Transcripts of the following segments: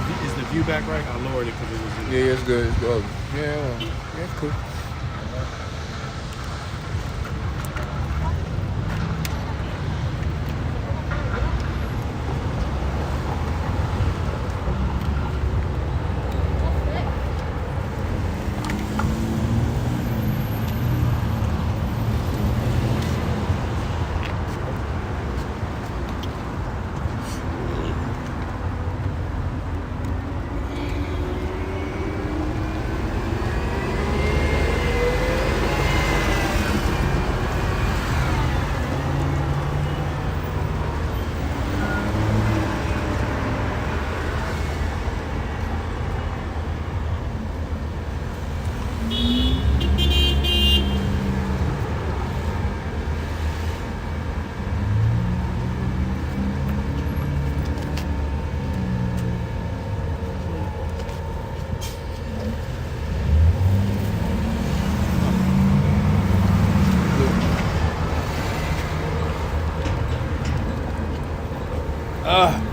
the view back right? I lowered it because it was. Yeah, it's good. It's good. Yeah, it's cool.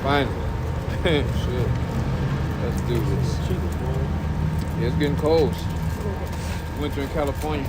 Finally. Shit. Let's do this. Yeah, it's getting cold. Winter in California.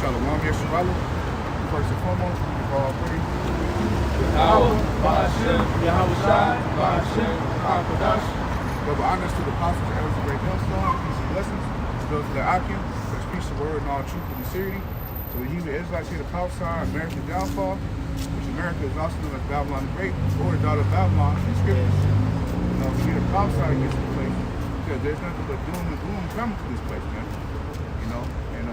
Shalom Yeshua. First and foremost, we give all praise. Yahweh, Ba'ashem, Yahushai, Ba'ashem, HaKadosh. Double honors to the apostles and elders of Great Millstone. Peace and blessings. To those of the Akim, which preach the word in all truth and sincerity. To the Hebrew Israelites here, the Palestine, America's downfall, which America is also known as Babylon the Great, or the daughter of Babylon in scriptures. You know, we need to prophesy against this place because there's nothing but doom and gloom coming to this place, man. You know, and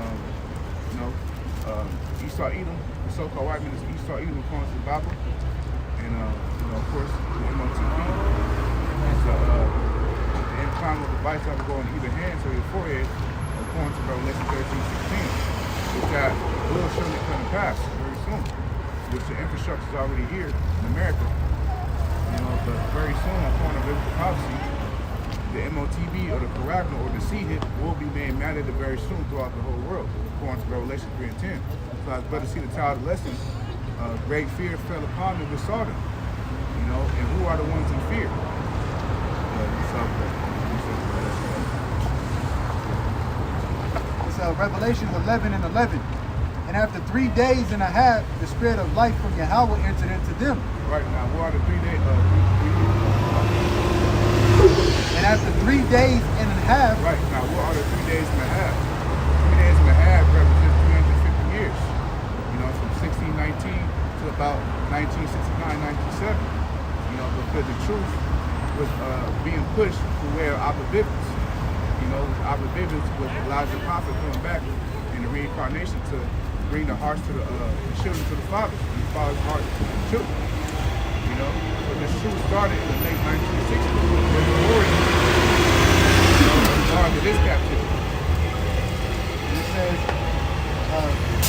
Esau Edom, the so-called white man is Esau Edom according to the Bible. And of course, the MOTP is the impound of the vice that will go on either hand to your forehead, according to Revelation 13:16, which that will surely come to pass very soon, which the infrastructure is already here in America. You know, but very soon, according to biblical prophecy, the MOTB or the Paragna or the C-hit will be made mandated very soon throughout the whole world, according to Revelation 3 and 10. So I was better see the child of the lesson. Great fear fell upon them with Sodom. You know, and who are the ones in fear? It's Revelation 11 and 11. And after 3 days and a half, the spirit of life from Yahweh entered into them. Right now, what are the 3 days? And after 3 days and a half. Right now, what are the 3 days and a half? 3 days and a half represents 350 years. You know, from 1619 to about 1969, 1970. You know, because the truth was being pushed to where Abba Bivens. You know, Abba Bivens was Elijah prophet coming back in the reincarnation to bring the hearts to the children to the fathers, and the father's heart to the children. You know, so this truth started in the late 1960s with the warriors. To this captivity. And it says,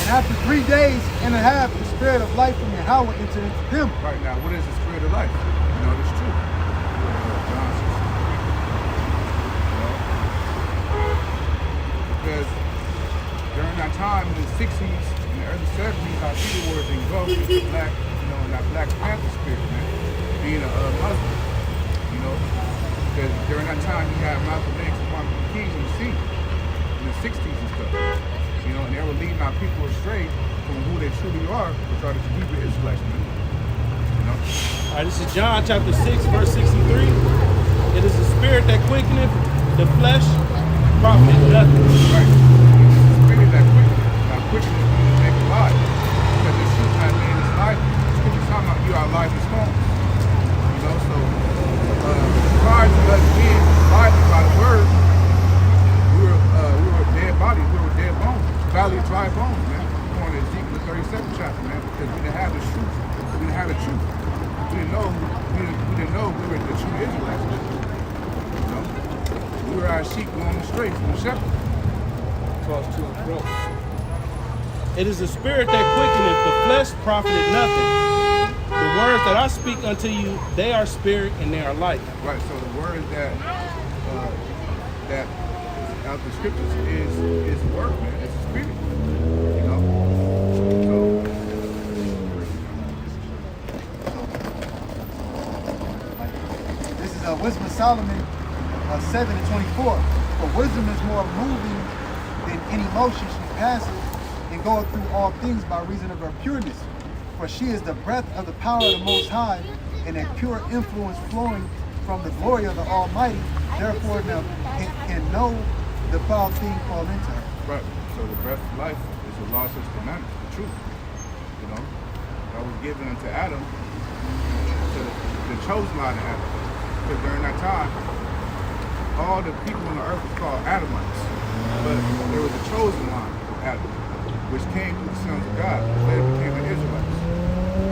and after 3 days and a half, the spirit of life from Yahweh entered into them. Right now, what is the spirit of life? You know, it's true. John 6. Because during that time in the 60s and the early 70s, our people were engulfed with the black, you know, that Black Panther spirit, man. Being a Muslim, you know. Because during that time, you had Malcolm X and Martin Luther King in the scene in the 60s and stuff. You know, and they were leading our people astray from who they truly are, which are the Hebrew Israelites, man. You know? All right, this is John chapter 6, verse 63. It is the spirit that quickeneth, the flesh profit nothing. Right. It's the spirit that quickeneth, make alive. Because the truth has made us life. Scripture talking about you are alive and strong. You know, so prior to us being alive by the word, we were dead bodies. We were God's sheep going astray from the shepherd. Tossed to and fro. It is the spirit that quickeneth, the flesh profited nothing. The words that I speak unto you, they are spirit and they are life. Right, so the word that out the scriptures is the word, man. It's the spirit. You know? This is Wisdom of Solomon 7:24. For wisdom is more moving than any motion. She passes and goeth through all things by reason of her pureness. For she is the breath of the power of the Most High, and a pure influence flowing from the glory of the Almighty. Therefore, now can no the foul thing fall into her. Right. So the breath of life is the law, such commandments, the truth. You know, that was given unto Adam, to the chosen line of Adam. Because during that time, all the people on the earth was called Adamites. But there was a chosen line of Adam, which came through the sons of God, which later became the Israelites.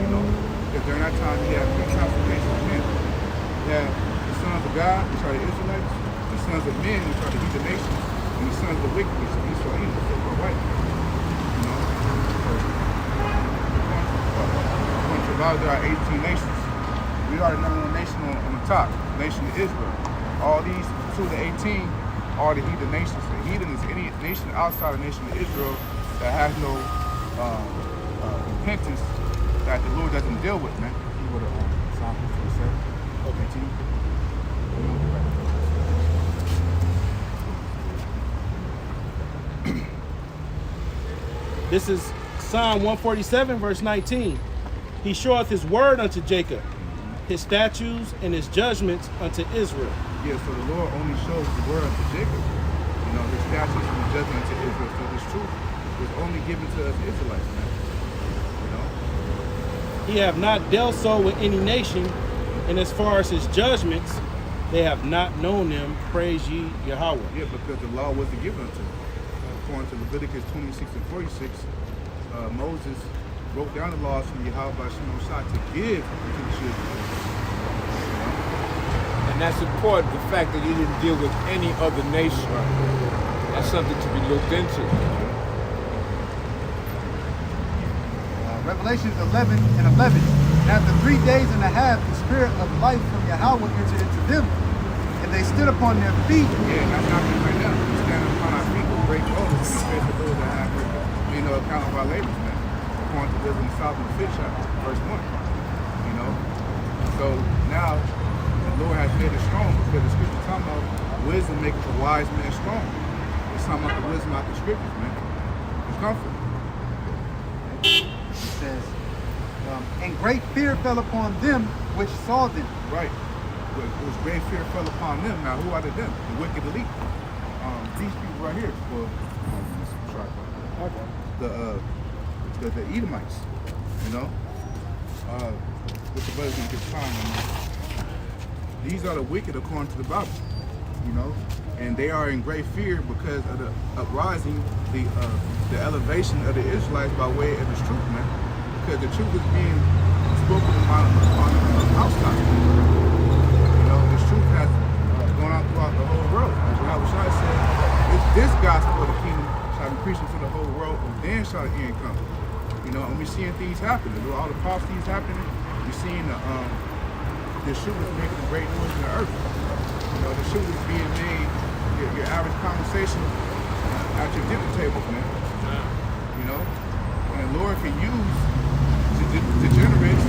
You know, because during that time you had three classifications of men. You had the sons of God, which are the Israelites, the sons of men, which are the heathen nations, and the sons of the wicked, which are Esau, Edom, so-called white. You know, so according to God, there are 18 nations. We are the number one nation on the top, the nation of Israel. All these 2 to 18 are the heathen nations. The heathen is any nation outside the nation of Israel that has no repentance that the Lord doesn't deal with, man. You go to Psalm 47, 18. This is Psalm 147, verse 19. He showeth his word unto Jacob, his statutes and his judgments unto Israel. Yeah, so the Lord only shows the word unto Jacob. You know, his statutes and his judgment unto Israel. So this truth was only given to us Israelites, man. You know? He have not dealt so with any nation, and as far as his judgments, they have not known them. Praise ye Yahweh. Yeah, because the law wasn't given unto them. According to Leviticus 26 and 46, Moses wrote down the laws from Yahweh by Shimon Shah to give to the children of Israel. And that's important, the fact that he didn't deal with any other nation. That's something to be looked into. Revelations 11 and 11. And after 3 days and a half, the spirit of life from Yahweh entered into them, and they stood upon their feet. Yeah, and that's not me right now. We stand upon our feet with great boldness in the face of those that have, account of our labors, man. According to Wisdom of Solomon, the 5th chapter, verse 1. You know? So now, the Lord has made us strong because the scripture talking about wisdom maketh a wise man strong. It's talking about the wisdom out the scriptures, man. It's comfort. It says, and great fear fell upon them which saw them. Right. It was great fear fell upon them. Now, who are they them? The wicked elite. These people right here. Well, the Edomites. You know? What the brothers gonna get time on. These are the wicked according to the Bible. You know? And they are in great fear because of the uprising, the elevation of the Israelites by way of this truth, man. Because the truth is being spoken upon the housetop. You know, this truth has gone out throughout the whole world. As Yahweh Shai said, if this gospel of the kingdom shall be preached to the whole world, and then shall the end come. You know, and we're seeing things happen. All the prophecies happening. We're seeing the shooters making great noise in the earth. You know, the shooters being made your average conversation at your dinner table, man. You know, and the Lord can use degenerates,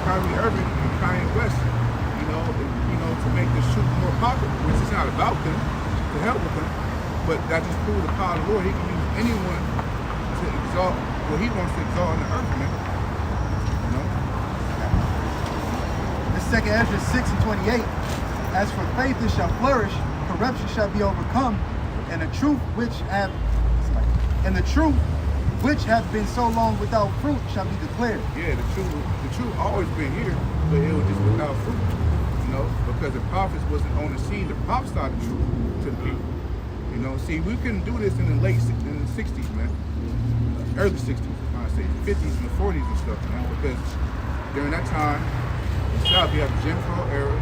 Kyrie Irving, and Kanye West, to make this truth more popular, which is not about them, to help with them, but that just proves the power of the Lord. He can use anyone to exalt what he wants to exalt in the earth, man. You know? This 2 Ezra 6 and 28. As for faith, it shall flourish, corruption shall be overcome, and the truth which hath been so long without fruit shall be declared. Yeah, the truth always been here, but it was just without fruit. You know, because the prophets wasn't on the scene to prophesy the truth to the people. You know, see, we couldn't do this in the 60s, man. Early 60s, I say, 50s and the 40s and stuff, man. Because during that time, in the South, you have the Jim Crow era,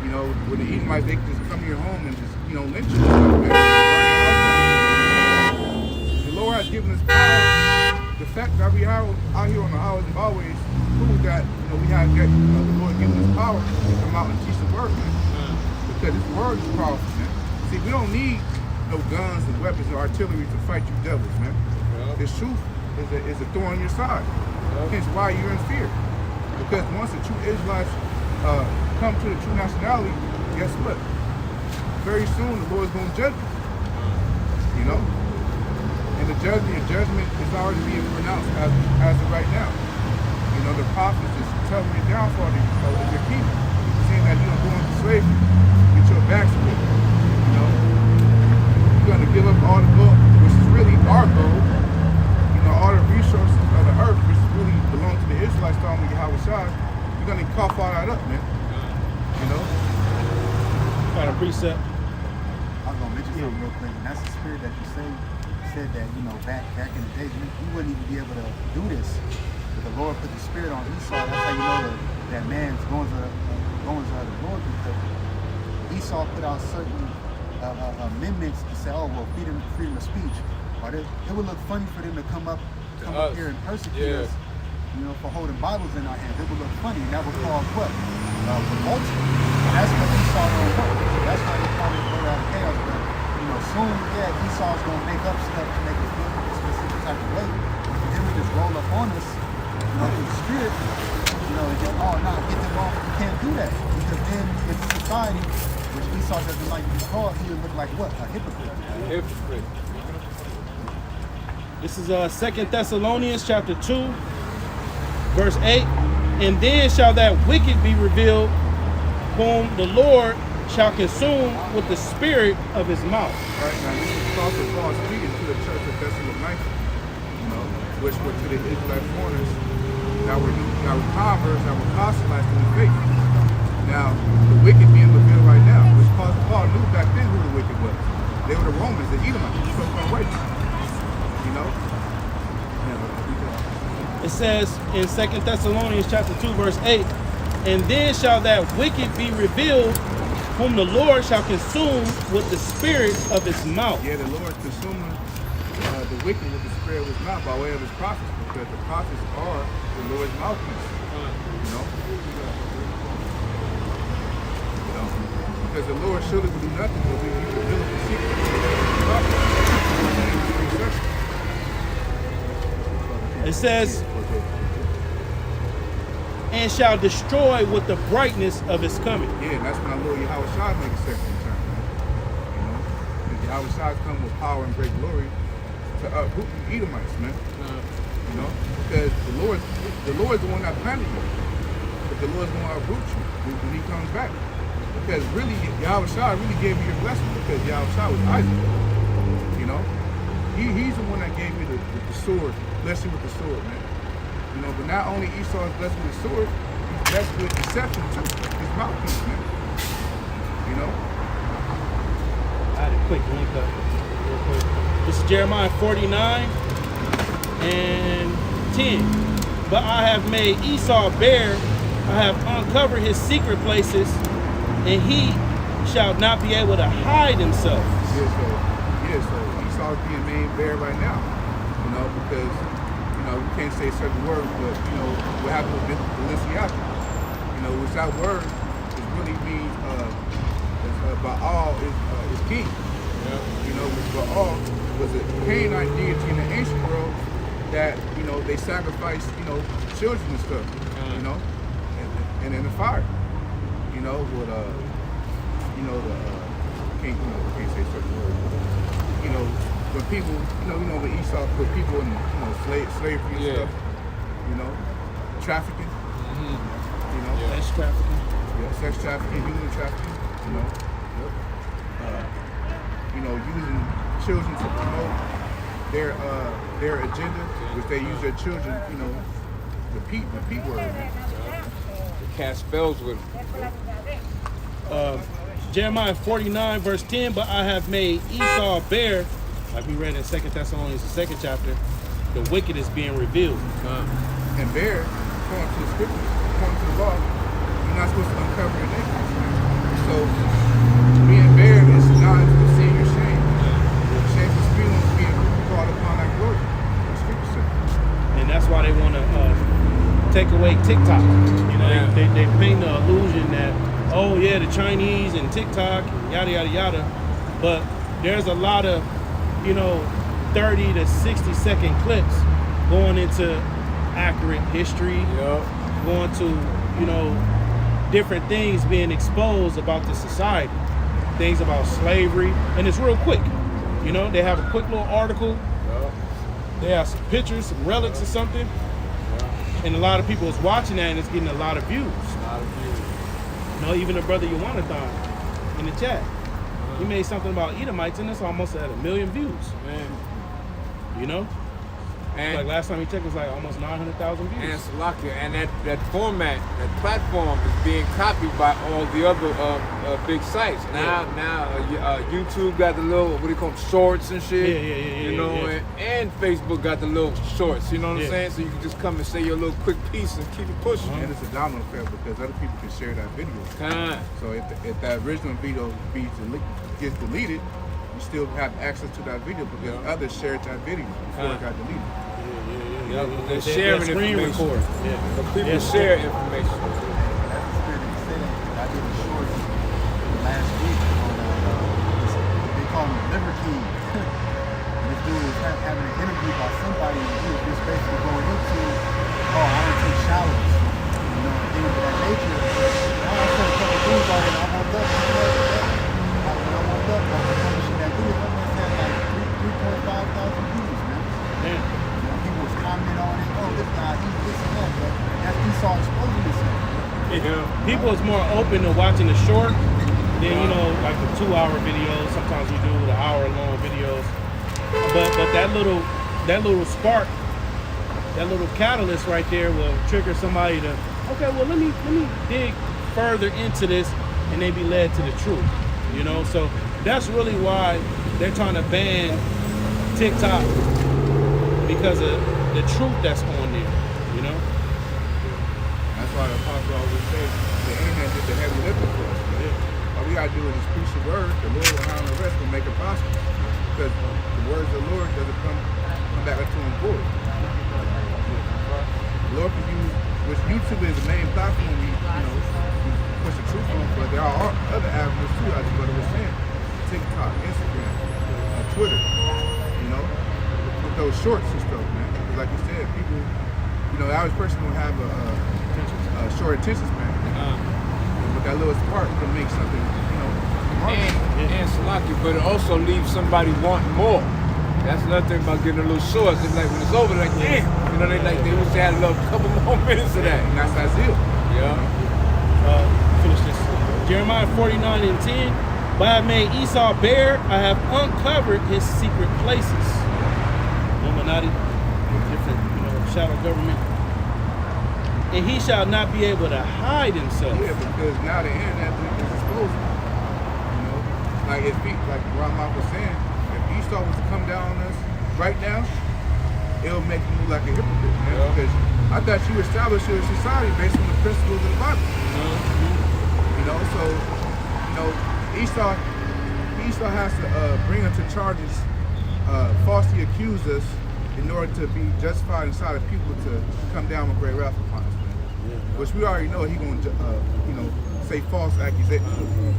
You know, when the Edomites, they could just come to your home and just, you know, lynch you. Man. Burn your house down. The Lord has given us power. The fact that we are out here on the highways and byways proves that, you know, we have the Lord giving us power to come out and teach the word, man. Because His word is powerful, man. See, we don't need no guns and weapons and artillery to fight you devils, man. This truth is a thorn in your side. Hence why you're in fear. Because once the true Israelites come to the true nationality, guess what? Very soon the Lord's going to judge you. You know? And the judgment is already being pronounced as of right now. You know, the prophets is telling the downfall of your kingdom. Saying that you're going to slavery, get your backs whipped. You know? You're going to give up all the gold, which is really our gold. You know, all the resources of the earth, which really belong to the Israelites, talking to Yahweh Shai. You're going to cough all that up, man. You know? Got a precept. I was gonna mention something real quick, and that's the spirit that you said that, you know, back in the days, you wouldn't even be able to do this. But the Lord put the spirit on Esau. That's how you know that man's going to the Lord, because Esau put out certain amendments to say, oh well, freedom of speech. Or it would look funny for them to come up here and persecute us, you know, for holding Bibles in our hands. It would look funny, and that would cause what? Revolt. And that's what Esau don't want. So that's why they call it go out of chaos. But you know, soon, Esau's gonna make up stuff to make it look a specific type of way. And then we just roll up on us, you know, through the spirit, you know, and just, oh no, get them off. You can't do that. Because then it's society, which Esau doesn't like to be called, he would look like what? A hypocrite. Hypocrite. This is 2 Thessalonians chapter 2, verse 8. And then shall that wicked be revealed, whom the Lord shall consume with the spirit of his mouth. Right now, this is also Paul speaking to the church of Thessalonica, you know, which were to the Israelite foreigners that were converts, that were proselytes in the faith. Now, the wicked being revealed right now, which Paul knew back then who the wicked was. They were the Romans, the Edomites, the so-called righteous. You know? It says in 2 Thessalonians chapter 2, verse 8, and then shall that wicked be revealed, whom the Lord shall consume with the spirit of his mouth. Yeah, the Lord consuming the wicked with the spirit of his mouth by way of his prophets, because the prophets are the Lord's mouthpiece. You know? You know? Because the Lord surely will do nothing but he reveal the secret. It says, and shall destroy with the brightness of his coming. Yeah, and that's when our Lord Yahweh Shai make a second return, man. You know? And Yahweh Shai come with power and great glory to uproot the Edomites, man. You know? Because the Lord's the one that planted you. But the Lord's going to uproot you when he comes back. Because really, Yahweh Shai really gave you your blessing, because Yahweh Shai was Isaac. You know? He's the one that gave me the sword, blessed you with the sword, man. You know, but not only Esau is blessed with the sword, he's blessed with deception too. His mouthpiece, man. You know? I had a quick link up real quick. This is Jeremiah 49 and 10. But I have made Esau bare, I have uncovered his secret places, and he shall not be able to hide himself. Yeah, so Esau's being made bare right now. You know, because, you know, we can't say certain words, but, you know, what happened with Balenciaga, you know, which that word is really means, Baal is king. Yeah. You know, which Baal was a Canaanite deity in the ancient world that, you know, they sacrificed, you know, children and stuff, you know, and in the fire, you know, with, you know, can't say certain words, but, you know, when people, when Esau put people in, you know, slavery and stuff, you know, trafficking, you know, Sex trafficking, sex trafficking, human trafficking, you know, you know, using children to promote their agenda, which they use their children, you know, the P word. They cast spells with them. Jeremiah 49 verse 10, but I have made Esau bare, like we read in 2 Thessalonians, the 2nd chapter, the wicked is being revealed. And bare, according to the scriptures, according to the law, you're not supposed to uncover your nakedness. TikTok. You know, Yeah. they paint the illusion that, oh yeah, the Chinese and TikTok, and yada yada yada. But there's a lot of, 30 to 60 second clips going into accurate history, Yup. going to, different things being exposed about the society, things about slavery, and it's real quick. They have a quick little article. Yup. They have some pictures, some relics or something, and a lot of people is watching that, and it's getting a lot of views. Not a few. Even the brother Yawanathan in the chat, he made something about Edomites, and it's almost at 1 million views. Man. Like And last time he checked, it was like almost 900,000 and views. Salakia, and that format, that platform is being copied by all the other big sites. Now YouTube got the little, what do you call them, shorts and shit. Yeah. And Facebook got the little shorts. You know what I'm Yeah. saying? So you can just come and say your little quick piece and keep it pushing. And it's a domino effect because other people can share that video. Time. So if that original video gets deleted, you still have access to that video because others shared that video before it got deleted. Yeah, but they're They sharing screen information. record. But people Yeah. share information. That's the spirit of the city. I did a short last week on they call him Liver King. And this dude was having an interview by somebody, and he was just basically going into, oh, I don't take showers, things of that nature. Now I said a couple things on it. I woke up, when I woke up, I was publishing that video. I must have like 3.5 thousand views, man. Yeah. People was commenting on it. Oh, this guy, he's this and that. But that's Esau exposing himself. People is more open to watching the short than like the 2-hour videos. Sometimes you do the hour-long videos, but that little spark, that little catalyst right there will trigger somebody to, okay, well let me dig further into this, and they be led to the truth. So that's really why they're trying to ban TikTok, because of the truth that's on there. That's why the apostle always says the internet did the heavy lifting for us. All we gotta do is just preach the word. The Lord will handle the rest and make it possible. Because the words of the Lord doesn't come back unto him void. The Lord can use, which YouTube is the main platform we push the truth on, but there are other avenues too, as the brother was saying. TikTok, Instagram, Twitter, with those shorts and stuff, man. Because like you said, people, the average person will have a short attention span. With that little spark, can make something, And Salaki, but it also leaves somebody wanting more. That's another thing about getting a little short. It's like when it's over, like, damn. They wish they had a little couple more minutes of that. And that's that zeal. Yeah. Finish this. Jeremiah 49:10. But I have made Esau bare. I have uncovered his secret places. Illuminati, different, shadow government. And he shall not be able to hide himself. Yeah, because now the internet is exposed. Like like Ramah was saying, if Esau was to come down on us right now, it'll make you look like a hypocrite, man. Yeah. Because I thought you established your society based on the principles of the Bible. Esau has to bring us to charges, falsely accuse us in order to be justified inside of people to come down with great wrath upon us, man. Which we already know he's going to, say false accusations,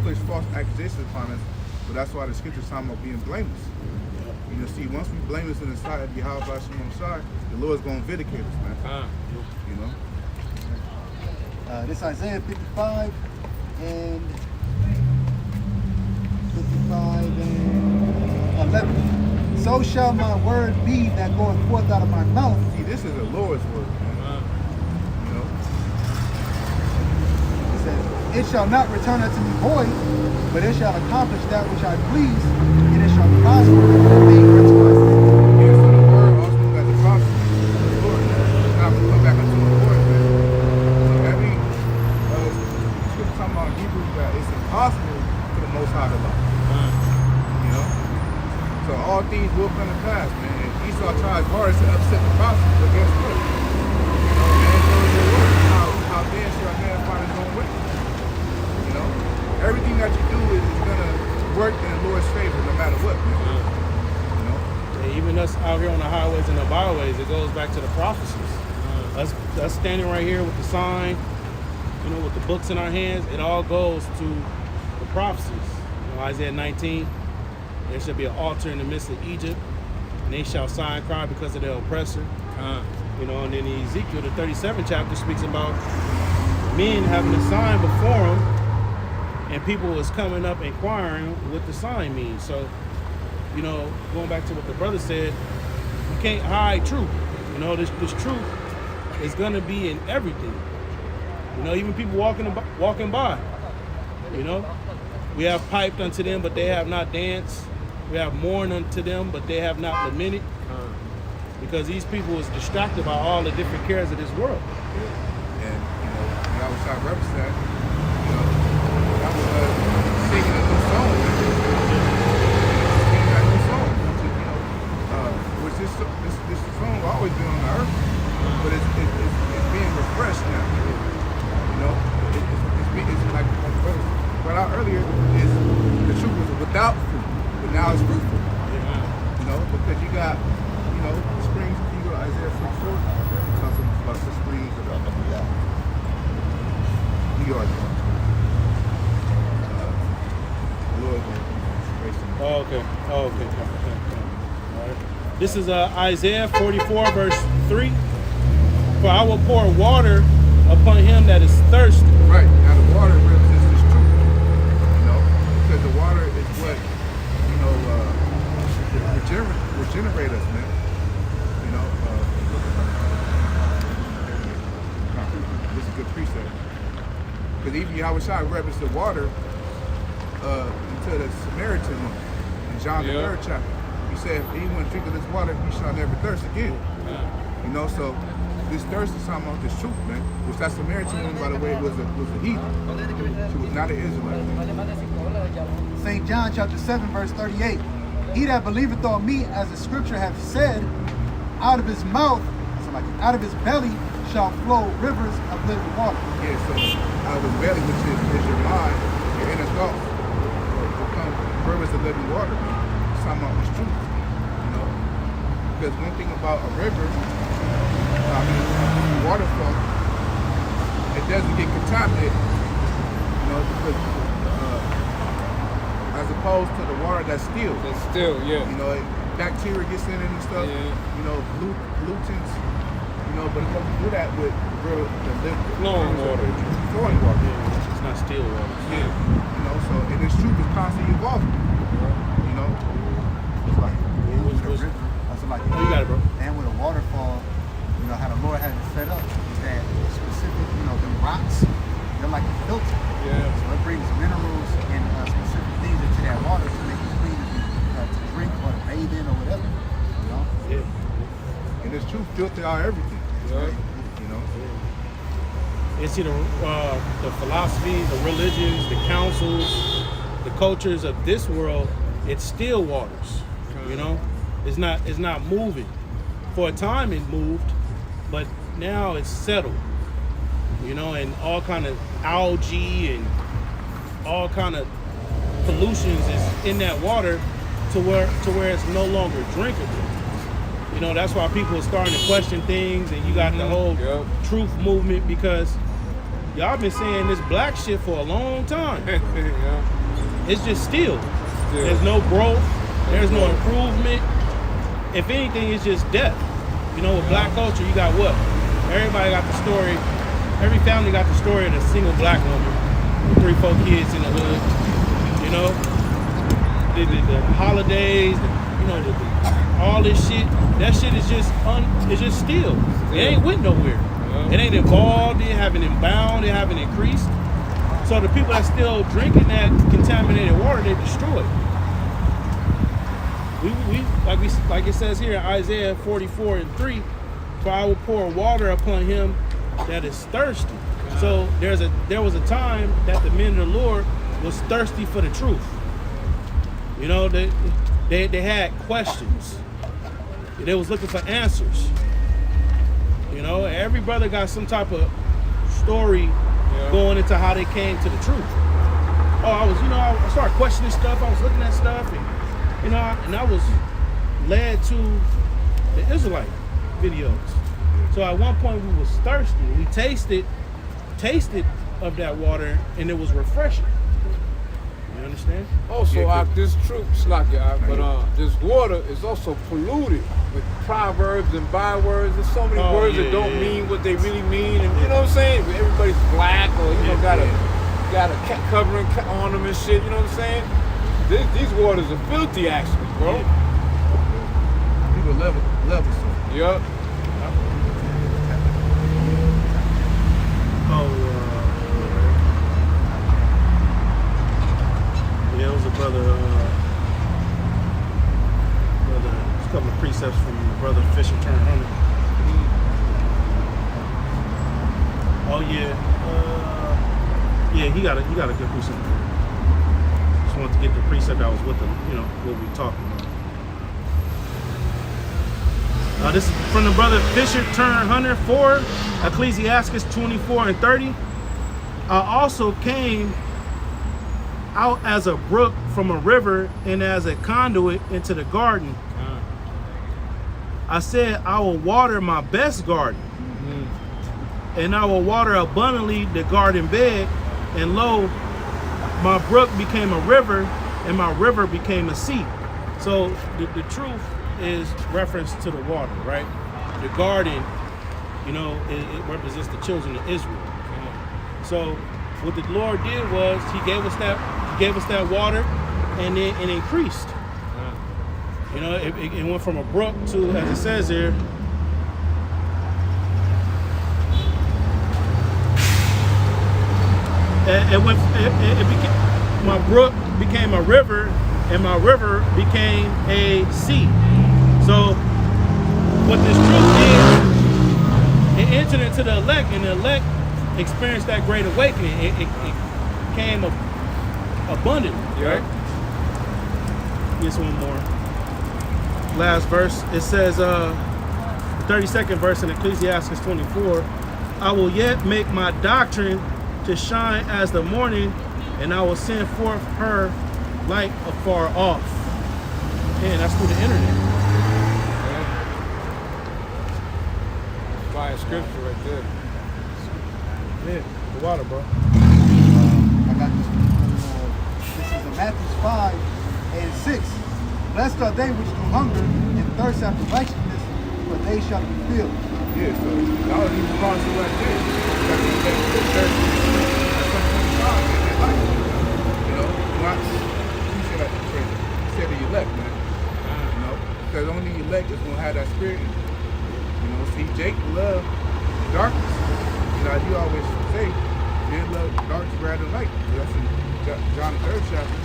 push false accusations upon us. But that's why the scriptures talk about being blameless. See, once we blameless in the sight of Yahweh Shalom Shai, the Lord's going to vindicate us, man. This Isaiah 55 and 11. So shall my word be that goeth forth out of my mouth. See, this is the Lord's word, man. It says, it shall not return unto me void, but it shall accomplish that which I please, and it shall prosper in the thing unto my sake. Yeah, so the word also got the prophecy of the Lord. It's not going to come back unto the Lord, man. So every scripture talking about Hebrews that it's impossible for the Most High to lie. So all things will come to pass, man. And Esau tries hardest to upset the prophecy, but guess what? Man knows your word. How then shall a man find his own way? Everything that you do is going to work in the Lord's favor no matter what, man. Even us out here on the highways and the byways, it goes back to the prophecies. Us standing right here with the sign, you know, with the books in our hands, it all goes to the prophecies. You know, Isaiah 19, there shall be an altar in the midst of Egypt, and they shall sigh and cry because of their oppressor. You know, and then Ezekiel, the 37th chapter, speaks about men having a sign before them, and people was coming up inquiring what the sign means. So, you know, going back to what the brother said, you can't hide truth. You know, this truth is gonna be in everything. You know, even people walking by. You know, we have piped unto them, but they have not danced. We have mourned unto them, but they have not lamented. Because these people is distracted by all the different cares of this world. And, you know, when I was out represent, you know, I was singing a new song. Singing that new song. You know, which this song has always been on the earth, but it's being refreshed now. You know, it's like my brother brought out earlier, is the truth was without fruit, but now it's fruitful. You know, because you got, you know, springs, you go to Isaiah 44, it talks about the springs of New York. Lord, Oh, okay. All right. This is Isaiah 44, verse 3. For I will pour water upon him that is thirsty. right, now the water represents this truth, you know, because the water is what, you know, regenerate us, man. You know, this is a good precept. Because even Yahushua referenced the water into the Samaritan woman in John the 3rd chapter. He said, if anyone drink of this water, he shall never thirst again. You know, so this thirst is talking about this truth, man. Which that Samaritan woman, by the way, was a heathen. She was not an Israelite. St. John chapter 7, verse 38. He that believeth on me, as the scripture hath said, out of his mouth, so like out of his belly, shall flow rivers of living water. Yeah, so out of his belly, which is your mind, your inner thoughts, will come rivers of living water. It's talking about this truth, you know. Because one thing about a river, I mean, a waterfall, it doesn't get contaminated, you know, because as opposed to the water that's still. That's still, yeah. You know, bacteria gets in it and stuff. Yeah. You know, pollutants. You know, but it doesn't do that with the Flowing water. Flowing water. Yeah, it's not still water. Yeah. You know, so and this truth is constantly evolving. You know, it's like With a river, that's like, Oh, you got it, bro. and with a waterfall, you know, how the Lord had it set up is that specific, you know, the rocks, they're like a filter. Yeah. So it brings minerals and specific things into that water to make it clean to drink or to bathe in or whatever. You know? Yeah. and this truth filter out everything. Yeah. You know. It's either the philosophy, the religions, the councils, the cultures of this world. It's still waters. You know, it's not moving. For a time it moved, but now it's settled. You know, and all kind of algae and all kind of pollutions is in that water to where it's no longer drinkable. You know, that's why people are starting to question things, and you got the whole truth movement, because y'all been saying this black shit for a long time. It's just still. There's no growth. There's no improvement. If anything, it's just death. You know, with black culture, you got what? Everybody got the story. Every family got the story of a single black woman with 3-4 kids in the hood. You know, the holidays, you know, all this shit. That shit is just still. It ain't went nowhere. It ain't evolved. It haven't inbound. It haven't increased. So the people that still drinking that contaminated water, they destroy it. We like it says here in Isaiah 44:3, for I will pour water upon him that is thirsty. So there was a time that the men of the Lord was thirsty for the truth. You know, they had questions. They was looking for answers. You know, every brother got some type of story going into how they came to the truth. I started questioning stuff. I was looking at stuff, and I was led to the Israelite videos. So at one point we was thirsty. We tasted of that water, and it was refreshing. You understand? Also, Yeah, this truth, but this water is also polluted with proverbs and bywords. There's so many words that don't mean what they really mean, and you know what I'm saying? Everybody's black, or got a cat covering on them and shit. You know what I'm saying? These waters are filthy, actually, bro. People love it so. Yup. Yeah, it was a brother. There's a couple of precepts from the brother Fisher turned Hunter. Oh yeah, yeah, he got a good precept. Just wanted to get the precept that was with them. You know what we talking about. This is from the brother Fisher turned Hunter 4, Ecclesiastes 24 and 30. I also came out as a brook from a river and as a conduit into the garden. I said, I will water my best garden, and I will water abundantly the garden bed, and lo, my brook became a river, and my river became a sea. So the truth is reference to the water, right? The garden, you know, it represents the children of Israel. So what the Lord did was He gave us that water, and it increased. You know, it went from a brook to, as it says here, my brook became a river, and my river became a sea. So what this truth is, it entered into the elect, and the elect experienced that great awakening. It came abundant, right? Here's one more. Last verse. It says, 32nd verse in Ecclesiastes 24, I will yet make my doctrine to shine as the morning, and I will send forth her light afar off. Man, that's through the internet. Fire scripture right there. Yeah, the water, bro. I got this. This is in Matthew 5 and 6. Blessed are they which do hunger and thirst after righteousness, for they shall be filled. Yeah, so that was even wrong to right there. At some point in time in their life. You know, not you say like crazy. You said the elect, man. You know, because only the elect is gonna have that spirit. You know, see, Jake loved darkness. You know, as you always say, men love darkness rather than light. That's in John the 3rd chapter.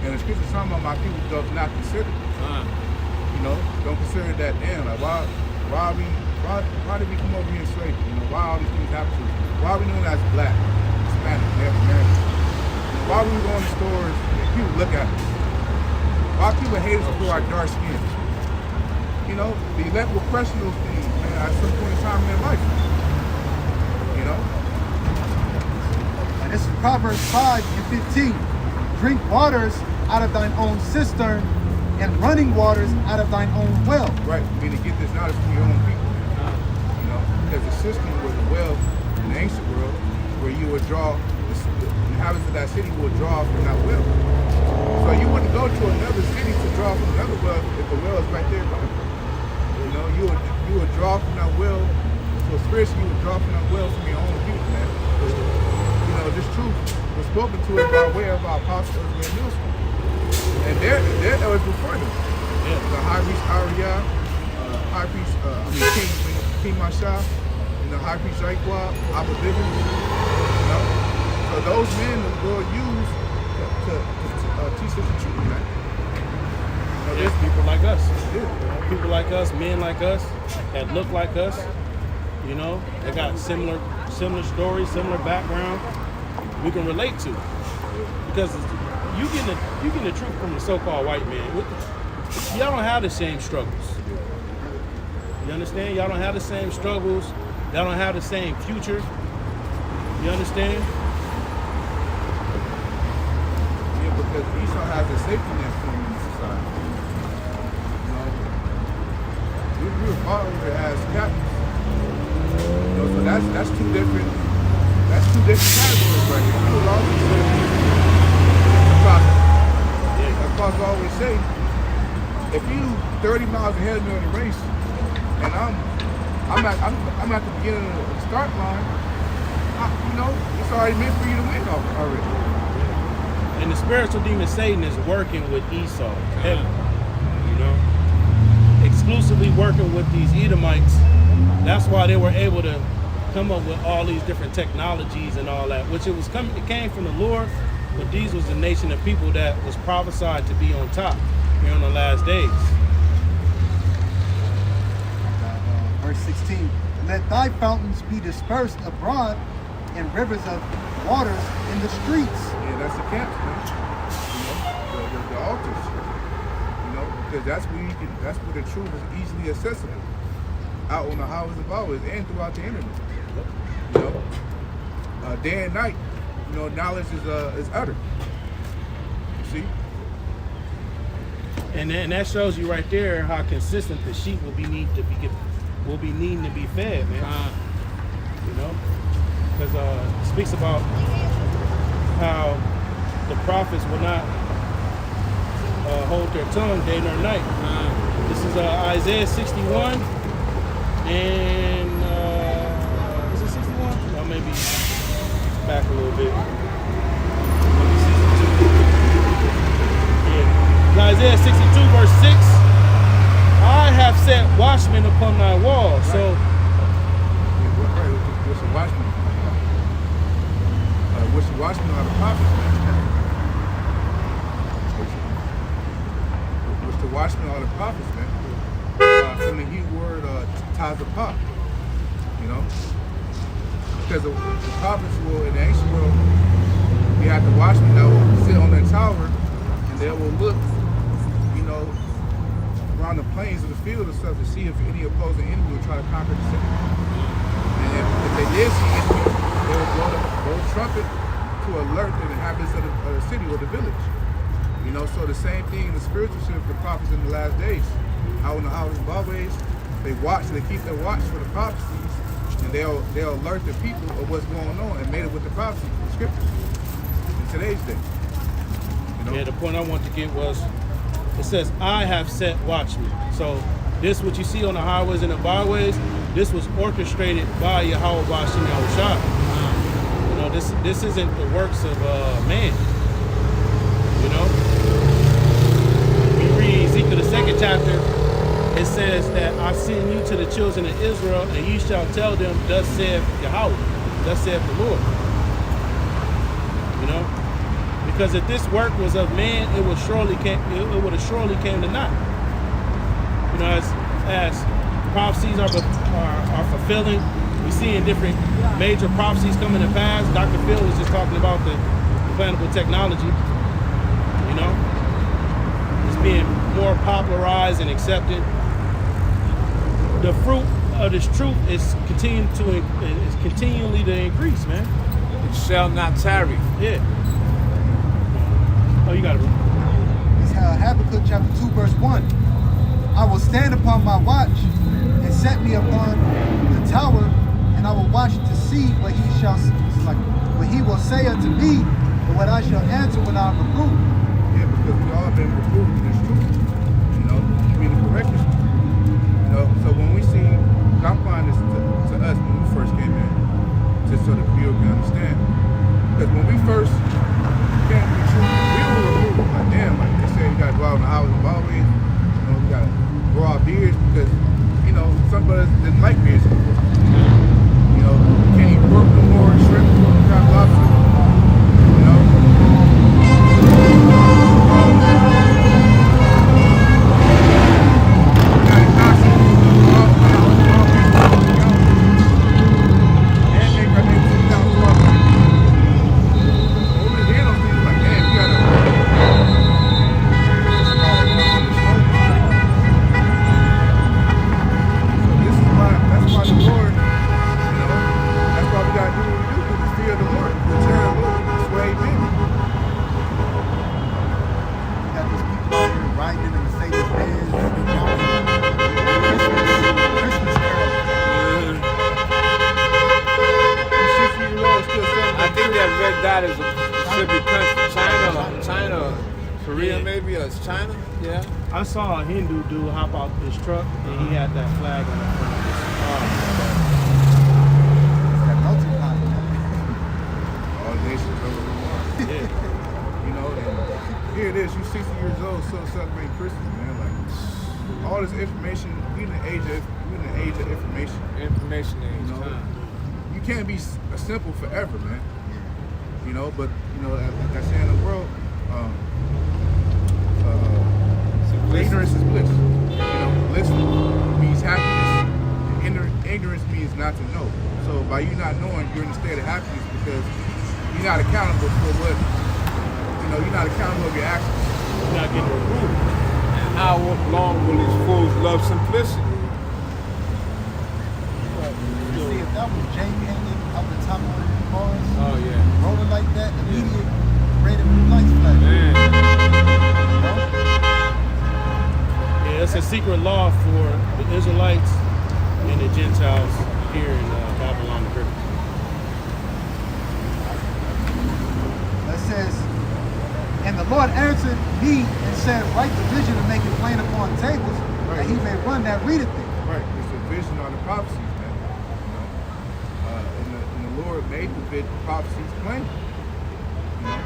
And the scripture talking about my people does not consider. You know, don't consider that damn. Like why did we come over here enslaved? You know, why all these things happen to us? Why are we known as black, Hispanic, Native American? You know, why we go in the stores and people look at us? Why people hate us for our dark skin? You know, the elect will question those things, man, at some point in time in their life. You know? And this is Proverbs 5 and 15. Drink waters out of thine own cistern, and running waters out of thine own well. Right, you mean to get this knowledge from your own people. You know, because the system was a well in the ancient world where you would draw, the inhabitants of that city would draw from that well. So you wouldn't go to another city to draw from another well if the well is right there. You know, you would draw from that well. So spiritually, you would draw from that well from your own people, man. You know, this truth was spoken to us by way of our apostles and Millstone. And they're elders before them. Yeah. The high priest Ariah, high priest King Mashah, and the high priest Jaquab, Abba Bivens. You know? So those men the Lord used to teach us the truth, man. You know, There's people like us. Yeah. People like us, men like us, that look like us. You know, they got similar stories, similar background. We can relate to, because you getting the truth from the so-called white man. Y'all don't have the same struggles. You understand? Y'all don't have the same struggles. Y'all don't have the same future. You understand? Yeah, because Esau has a safety net for him in the society. You know, we were brought over as captives. You know, so that's two different categories right here. The law says the prophet. As Pastor always say, if you 30 miles ahead of me on the race, and I'm at the beginning of the start line, it's already meant for you to win already. And the spiritual demon Satan is working with Esau, heavy, exclusively working with these Edomites. That's why they were able to come up with all these different technologies and all that, which it came from the Lord, but these was the nation of people that was prophesied to be on top here on the last days. Verse 16, let thy fountains be dispersed abroad and rivers of waters in the streets. Yeah, that's the camps, man. The altars. Because that's where the truth is easily accessible. Out on the highways and byways and throughout the internet. Day and night, knowledge is uttered. You see? And that shows you right there how consistent the sheep will be needing to be fed, man. Because it speaks about how the prophets will not hold their tongue day nor night. This is Isaiah 61 and is it 61? Or maybe back a little bit. Maybe 62. Yeah. Isaiah 62 verse 6. I have set watchmen upon thy walls. Right. So what's a watchman? What's the watchman are the prophets, man? What's the watchman are the prophets, man? From the Hebrew word tazapah, because the prophets will, in the ancient world, you have the watchmen that will sit on that tower and they will look, around the plains of the field and stuff to see if any opposing enemy will try to conquer the city. And if they did see enemy, they would blow the trumpet to alert the inhabitants of the city or the village. So the same thing in the spiritual sense, the prophets in the last days. Out in the highways and byways, they keep their watch for the prophecies, and they'll alert the people of what's going on and made it with the prophecies, the scriptures, in today's day. Yeah, the point I want to get was, it says, I have set watchmen. So this, what you see on the highways and the byways, this was orchestrated by Yahweh Bashim Yahushua. This isn't the works of man. We read Ezekiel the 2nd chapter, it says that I send you to the children of Israel, and you shall tell them, thus saith Yahweh, thus saith the Lord. Because if this work was of man, it would have surely came to naught. As prophecies are fulfilling, we see in different major prophecies coming to pass. Dr. Phil was just talking about the implantable technology. It's being more popularized and accepted. The fruit of this truth is continually to increase, man. It shall not tarry. Yeah. Oh, you got it, bro. It's Habakkuk chapter 2, verse 1. I will stand upon my watch and set me upon the tower, and I will watch to see what he will say unto me, and what I shall answer when I am reproved. Yeah, because we all have been reproved in this truth. To be the correctness. So when we see, I'm applying this to us when we first came in, just so that people can understand. Because when we first came to the truth, we were reproved. Like, damn, like they say, you got to go out in the highways and byways. We got to grow our beards because, some of us didn't like beards before. Can't eat pork no more, shrimp, crab, lobster. that as a specific country? China, Korea, Yeah. maybe, or it's China? Yeah. I saw a Hindu dude hop out his truck and he had that flag on the front of his car. That melting pot, man. All nations of the world. Yeah. You know, and here it is, you 60 years old, still celebrating Christmas, man. Like all this information, we in the age of information. Information age. You know, you can't be simple forever, man. You know, but you know, like I say in the world, ignorance is bliss. You know, bliss means happiness. And ignorance means not to know. So by you not knowing, you're in a state of happiness because you're not accountable for what, you know, you're not accountable for your actions. You're not getting removed. And how long will these fools love simplicity? You see, if that was Jay hanging up the top of one of the cars, Oh yeah. rolling like that, immediate red and blue lights flash. Man. You know? Yeah, it's a secret law for the Israelites and the Gentiles here in Babylon the Great. It says, and the Lord answered me and said, write the vision and make it plain upon tables, that he may run that readeth it. Right, it's a vision or the prophecies, man. You know, and the Lord made the prophecies plain. You know,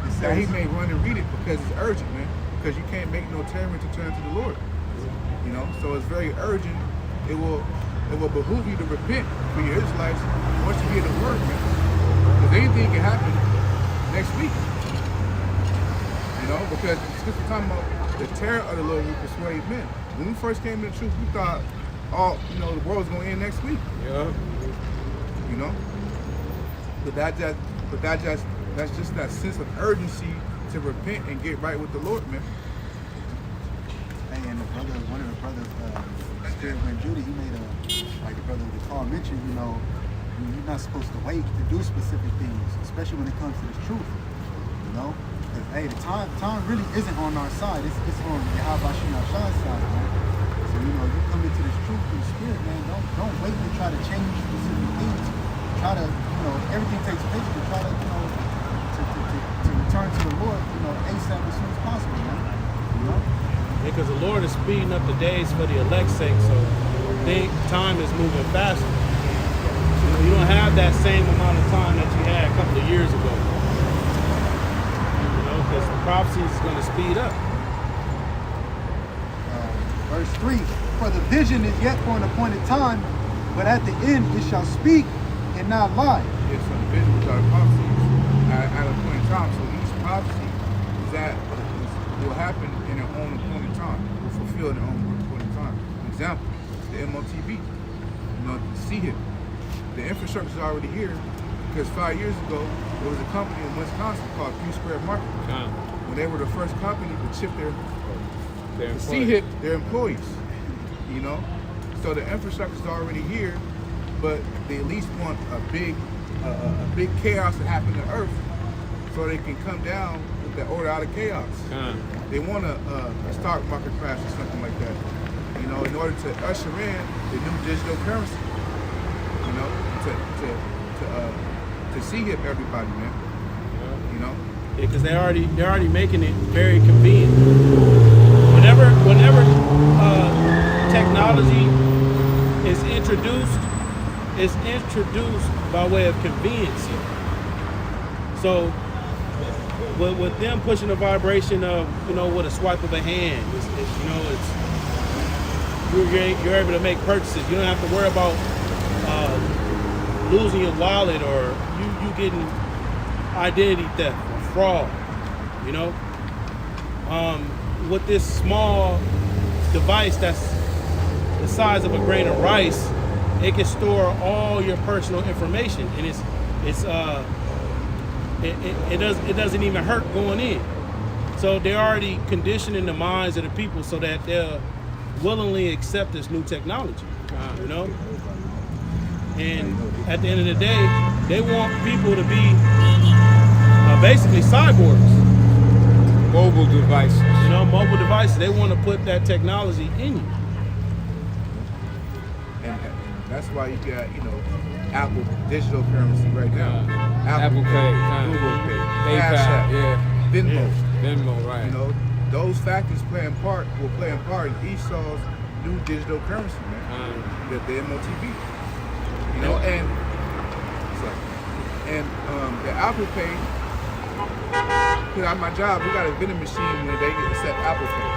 It that He says, may run and read it because it's urgent, man. Because you can't make no tyrant to turn to the Lord. You know, so it's very urgent. It will behoove you to repent for your Israelites once you hear the word, man. Because anything can happen next week. You know, because it's just talking about the terror of the Lord will persuade men. When we first came to the truth, we thought the world was gonna end next week. Yeah. You know? That's just that sense of urgency to repent and get right with the Lord, man. hey, and one of the brothers, Spirit Wind Judy, he made like the brother with the call mentioned, you know, you're not supposed to wait to do specific things, especially when it comes to this truth. You know? Because, hey, the time really isn't on our side. It's on Yahweh Shai side, man. So, you know, you come into this truth through the Spirit, man. Don't wait to try to change specific things. Try to, you know, everything takes patience, but try to, you know, to return to the Lord, you know, ASAP as soon as possible, man. You know? Because the Lord is speeding up the days for the elect's sake, so time is moving faster. You don't have that same amount of time that you had a couple of years ago. You know, because the prophecy is going to speed up. Verse 3, for the vision is yet for an appointed time, but at the end it shall speak and not lie. Yeah, so the visions are prophecies at a point in time. So each prophecy will happen in their own appointed time, will fulfill their own appointed time. For example, the MOTV, you know, the CHIP. The infrastructure is already here because 5 years ago there was a company in Wisconsin called 3 Square Market. When they were the first company to chip their CHIP their employees. You know, so the infrastructure is already here, but they at least want a big chaos to happen to Earth, so they can come down with that order out of chaos. They want a stock market crash or something like that. You know, in order to usher in the new digital currency. You know, to CHIP everybody, man. You know. Yeah, because they're already making it very convenient. Whenever technology is introduced, it's introduced by way of convenience. So with them pushing the vibration of, you know, with a swipe of a hand, you're able to make purchases. You don't have to worry about losing your wallet or you getting identity theft or fraud. You know, with this small device that's the size of a grain of rice, it can store all your personal information, and it doesn't even hurt going in. So they're already conditioning the minds of the people so that they'll willingly accept this new technology. You know, and at the end of the day, they want people to be basically cyborgs. Mobile devices. You know, mobile devices. They want to put that technology in you. And that's why you got, you know, Apple digital currency right now. Apple Pay, Google Pay, PayPal, Cash App, yeah, Venmo. Venmo, right? You know, those factors will play a part in Esau's new digital currency, man. The MOTB. You know, and the Apple Pay, because at my job, we got a vending machine where they get accept Apple Pay.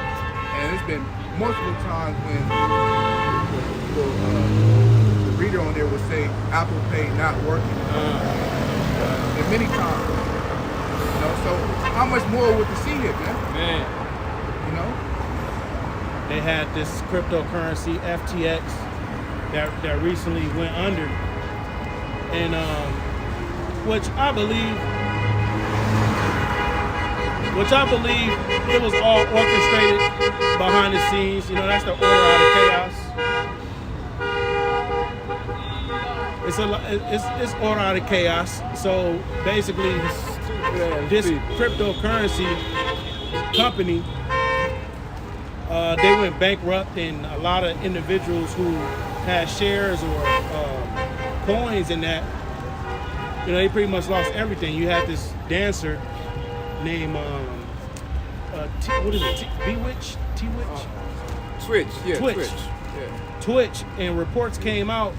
And it's been multiple times when the reader on there would say Apple Pay not working. And many times. You know, so how much more would the see here, man? You know? They had this cryptocurrency, FTX, that recently went under. And which I believe it was all orchestrated behind the scenes. You know, that's the order out of chaos. It's order out of chaos. So basically, this cryptocurrency company, they went bankrupt, and a lot of individuals who had shares or coins in that, you know, they pretty much lost everything. You had this dancer named Bewitch? T-Witch? Twitch, yeah, Twitch. Yeah. Twitch, and reports came out.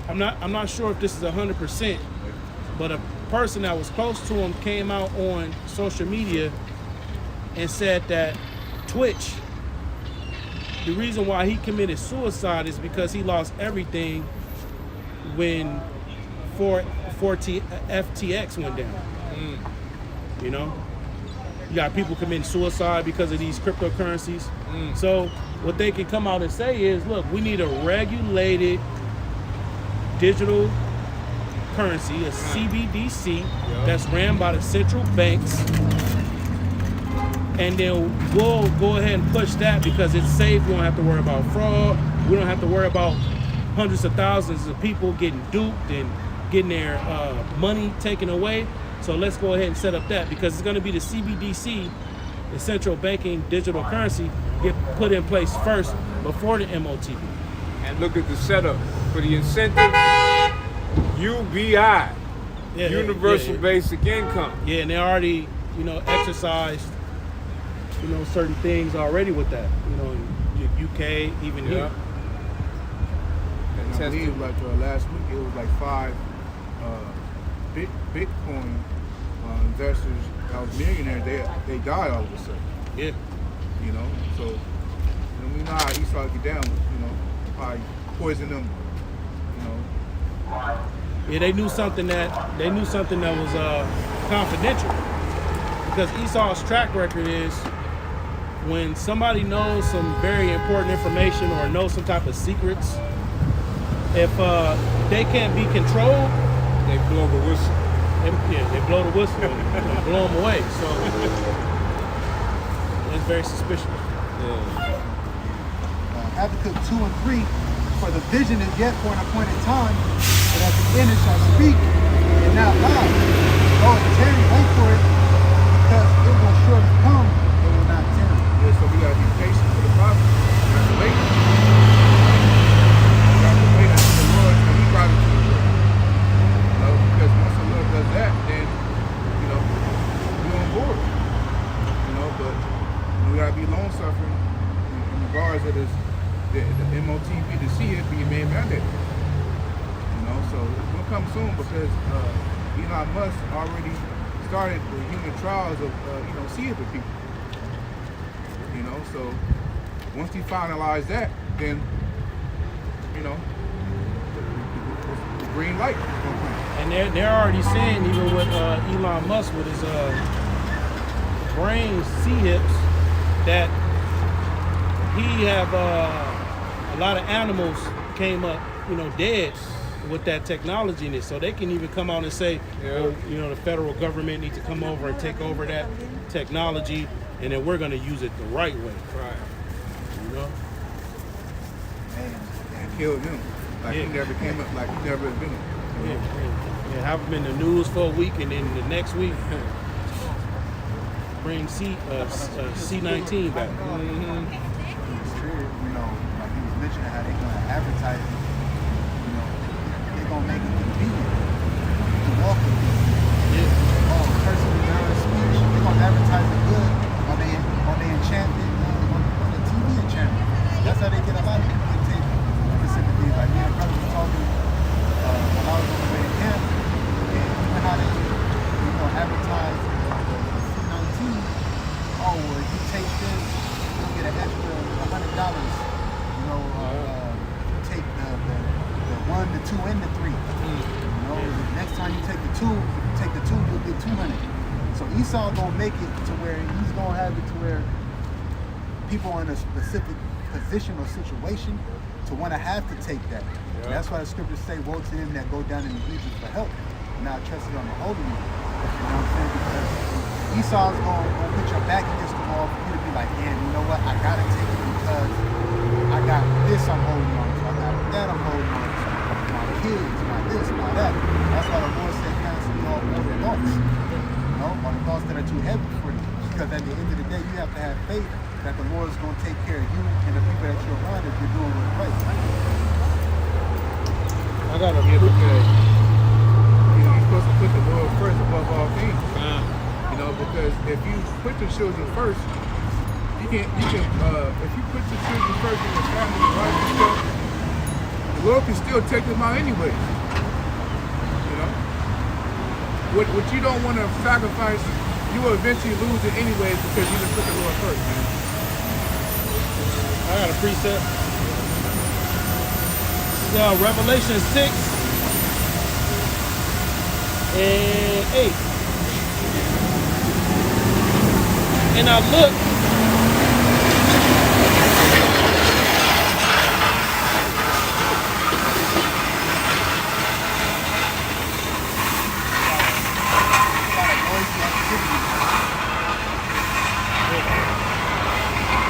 I'm not sure if this is 100%, but a person that was close to him came out on social media and said that Twitch, the reason why he committed suicide is because he lost everything when FTX went down. You know, you got people committing suicide because of these cryptocurrencies. So what they can come out and say is, look, we need a regulated digital currency, a CBDC, that's ran by the central banks, and then we'll go ahead and push that because it's safe. We don't have to worry about fraud. We don't have to worry about hundreds of thousands of people getting duped and getting their money taken away. So let's go ahead and set up that, because it's going to be the CBDC, the central banking digital currency, get put in place first before the MOTB. And look at the setup for the incentive. UBI, Universal Basic Income. Yeah, and they already, you know, exercised, you know, certain things already with that. You know, in UK, even here. And I believe like last week it was like 5 Bitcoin investors that was millionaires. They died all of a sudden. Yeah. You know, so you know, we know how Esau get down. You know, probably poison them. You know. Yeah, they knew something that was confidential, because Esau's track record is when somebody knows some very important information or knows some type of secrets, if they can't be controlled, they blow the whistle. They blow the whistle and blow them away. So it's very suspicious. Habakkuk 2 and 3, for the vision is yet for an appointed time, but at the end it shall speak and not lie. Oh, tarry, wait for it, because it will surely come, it will not tarry. Yeah, so we gotta be patient for the prophet. We have to wait. We have to wait until the Lord, and we brought it to the Lord. You know, because once the Lord does that, then, you know, we're on board. You know, but we gotta be long suffering in regards to this, the MOTB, the CF being made mandated. You know, so it's gonna come soon, because Elon Musk already started the human trials of you know, CF people. You know, so once he finalized that, then, you know, the green light is gonna come. And they're already saying, even with Elon Musk with his brain C-hips, that he have a lot of animals came up, you know, dead with that technology in it. So they can even come out and say, oh, you know, the federal government needs to come over and take over that technology, and then we're going to use it the right way. Right. You know? And killed him. Like he never came up, like he never had been. Yeah, have them in the news for a week, and then the next week bring C-19 back. You know, like he was mentioning how they're going to advertise, you know, and the 3. You know, next time you take the 2, you'll get 200. So Esau gonna make it to where he's gonna have it to where people are in a specific position or situation to want to have to take that. And that's why the scriptures say, woe to them that go down into Egypt for help and not trusted on the Holy One. You know what I'm saying? Because Esau's gonna put your back against the wall for you to be like, man, you know what? I gotta take it because I got this I'm holding on to. I got that I'm holding on to. My kids, my this, my that. That's why the Lord said, constantly all over thoughts. You know, all the thoughts that are too heavy for you. Because at the end of the day, you have to have faith that the Lord is going to take care of you and the people that you're around if you're doing what's right. I got a Because you're supposed to put the Lord first above all things. You know, because if you put the children first, you can if you put the children first in your family and wife and stuff, the Lord can still take them out anyway. You know? What you don't want to sacrifice, you will eventually lose it anyways because you didn't put the Lord first, man. I got a precept. Revelation 6 and 8. And I looked,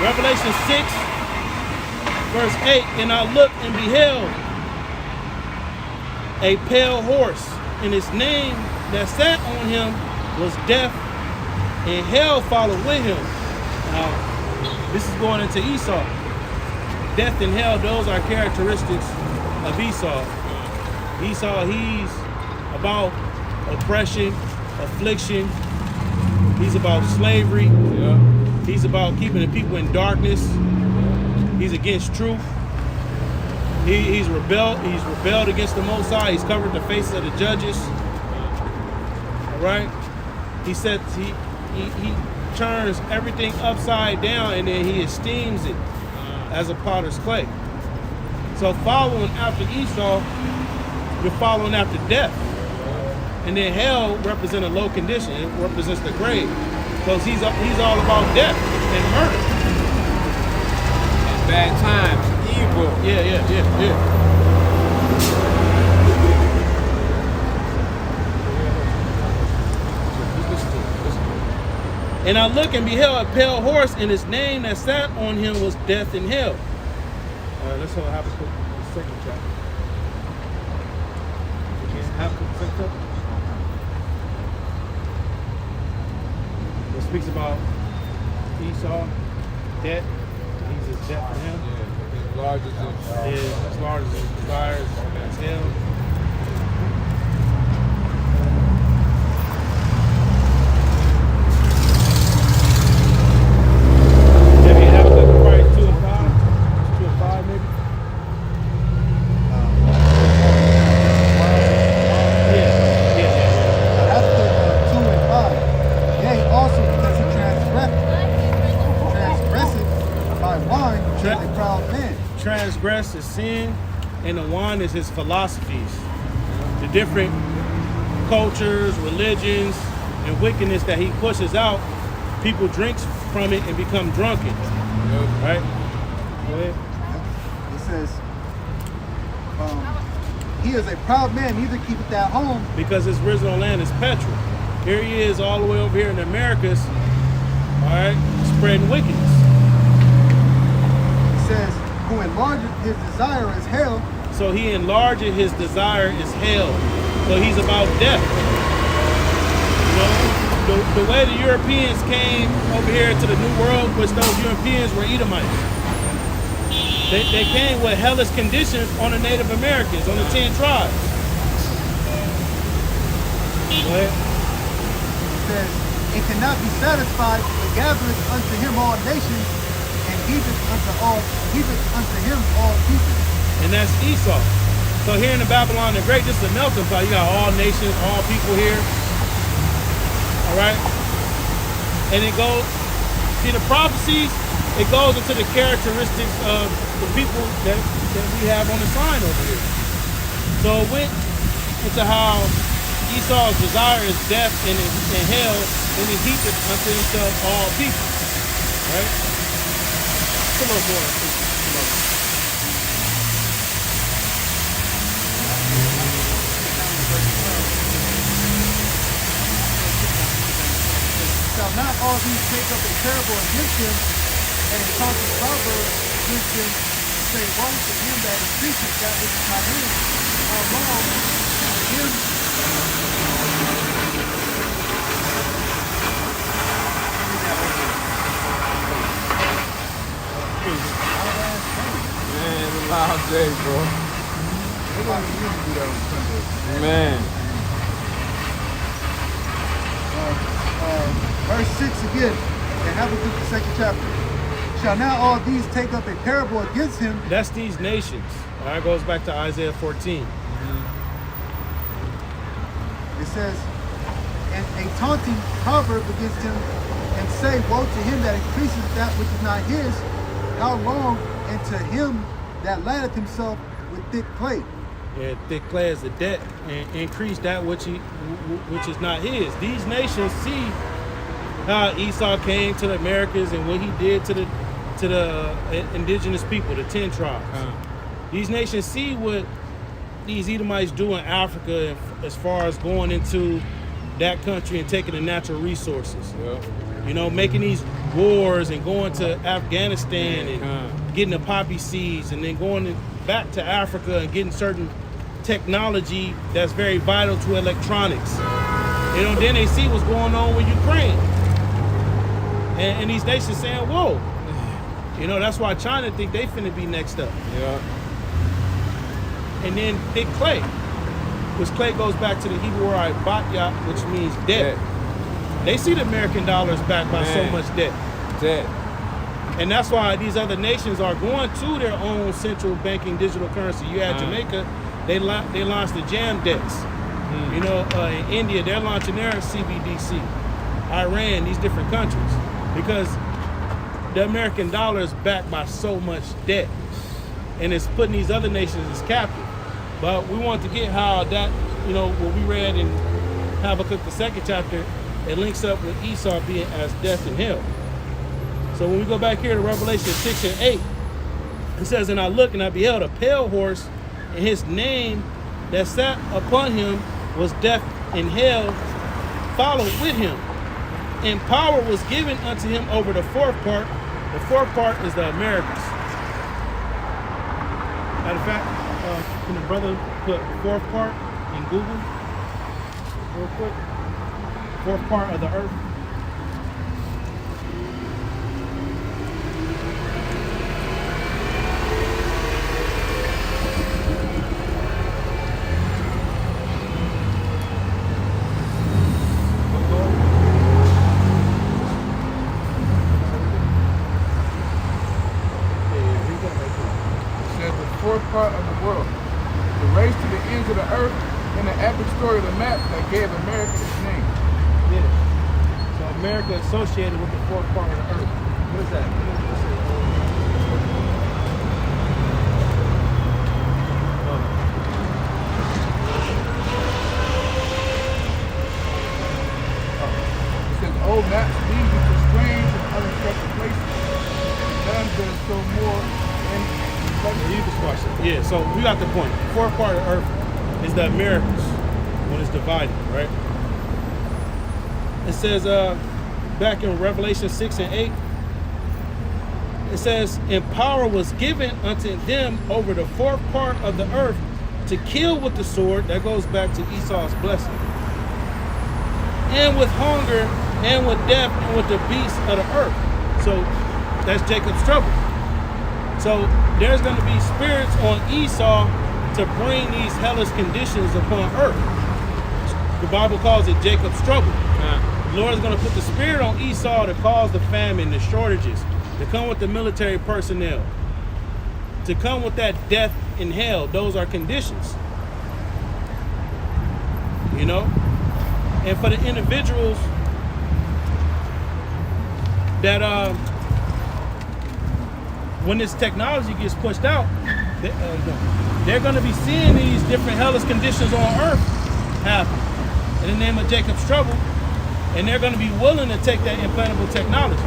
Revelation 6, verse 8, and I looked and beheld a pale horse, and his name that sat on him was Death, and hell followed with him. Now, this is going into Esau. Death and hell, those are characteristics of Esau. Esau, he's about oppression, affliction. He's about slavery. Yeah. He's about keeping the people in darkness. He's against truth. He's rebelled against the Most High. He's covered the faces of the judges. All right. He said he turns everything upside down and then he esteems it as a potter's clay. So following after Esau, you're following after death. And then hell represents a low condition. It represents the grave. Because he's all about death and murder. And bad times, evil. Yeah. And I looked and beheld a pale horse, and his name that sat on him was Death and Hell. All right, let's have the second chapter. Habakkuk, the second chapter. It speaks about Esau, debt. He's his debt for him. Yeah, as large as As large as his desires, as hell. Maybe Habakkuk probably 2 and 5. 2 and 5 maybe. Yeah. After 2 and 5, yea, also because he transgresseth by wine, he is a proud man. Transgress is sin, and the wine is his philosophies. The different cultures, religions, and wickedness that he pushes out, people drink from it and become drunken. Right? Go ahead. It says, he is a proud man, neither keepeth at home. Because his original land is Petra. Here he is all the way over here in the Americas, all right, spreading wickedness. It says, who enlargeth his desire is hell. So he enlarges his desire is hell. So he's about death. You know, the way the Europeans came over here to the New World, which those Europeans were Edomites. They came with hellish conditions on the Native Americans, on the 10 tribes. Go ahead. It says, and cannot be satisfied, but gathereth unto him all nations, and giveth unto him all people. And that's Esau. So here in the Babylon the Great, this is a melting pot. You got all nations, all people here. All right? And it goes, see the prophecies, it goes into the characteristics of the people that we have on the sign over here. So it went into how Esau's desire is death and hell, and he heaped unto himself all people. Right? Come on, boy. Shall not all these take up a parable against him, and a taunting proverb against him, and say, woe to him that increases that which is not his, how long him. Man, it's a long day, bro. They don't usually do that on Sunday. Man. Verse 6 again, in Habakkuk the 2nd chapter. Shall now all these take up a parable against him? That's these nations. All right, goes back to Isaiah 14. It says, and a taunting proverb against him, and say, woe to him that increases that which is not his, how long, and to him that laddeth himself with thick clay. Yeah, thick clay is the debt, and increase that which is not his. These nations see how Esau came to the Americas and what he did to the indigenous people, the 10 tribes. These nations see what these Edomites do in Africa as far as going into that country and taking the natural resources. Yeah. You know, making these wars and going to Afghanistan and getting the poppy seeds, and then going back to Africa and getting certain technology that's very vital to electronics. You know, then they see what's going on with Ukraine. And these nations saying, whoa. You know, that's why China think they finna be next up. Yeah. And then thick clay, which clay goes back to the Hebrew word batya, which means debt. They see the American dollar is backed by so much debt. Debt. And that's why these other nations are going to their own central banking digital currency. You had Jamaica, they launched the Jam Dex. You know, in India, they're launching their CBDC. Iran, these different countries. Because the American dollar is backed by so much debt. And it's putting these other nations as captive. But we want to get how that, you know, what we read in Habakkuk the 2nd chapter, it links up with Esau being as death and hell. So when we go back here to Revelation 6 and 8, it says, and I looked and I beheld a pale horse, and his name that sat upon him was death and hell followed with him. And power was given unto him over the fourth part. The fourth part is the Americas. Matter of fact, can the brother put fourth part in Google real quick? Fourth part of the earth. Fourth part of the world, the race to the ends of the earth, and the epic story of the map that gave America its name. Yeah. So America associated with the fourth part of the earth. What is that? It says, old maps lead you to strange and unexpected places. None does so more in You can squash it. Yeah, so we got the point. The fourth part of earth is the Americas when it's divided, right? It says back in Revelation 6 and 8, it says, and power was given unto them over the fourth part of the earth to kill with the sword. That goes back to Esau's blessing. And with hunger, and with death, and with the beasts of the earth. So that's Jacob's trouble. So there's going to be spirits on Esau to bring these hellish conditions upon earth. The Bible calls it Jacob's trouble. The Lord is going to put the spirit on Esau to cause the famine, the shortages, to come with the military personnel, to come with that death and hell. Those are conditions. You know? And for the individuals that when this technology gets pushed out, they're going to be seeing these different hellish conditions on earth happen in the name of Jacob's trouble, and they're going to be willing to take that implantable technology.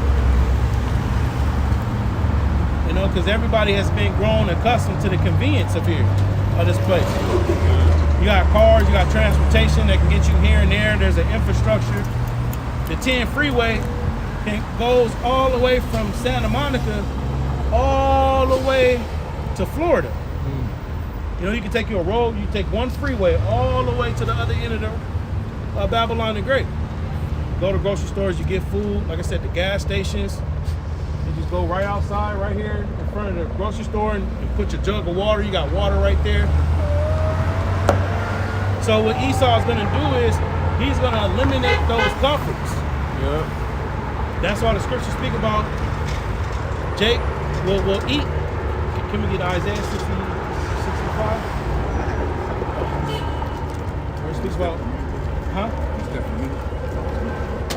You know, because everybody has been grown accustomed to the convenience of here, of this place. You got cars, you got transportation that can get you here and there. There's an infrastructure. The 10 freeway goes all the way from Santa Monica all the way to Florida. You know, you can take your road, you take one freeway all the way to the other end of the Babylon the Great. Go to grocery stores, you get food. Like I said, the gas stations. You just go right outside, right here in front of the grocery store, and put your jug of water. You got water right there. So what Esau is going to do is he's going to eliminate those comforts. Yeah. That's why the scriptures speak about Jake will eat. Can we get Isaiah 65? Where it speaks about, huh? It's definitely.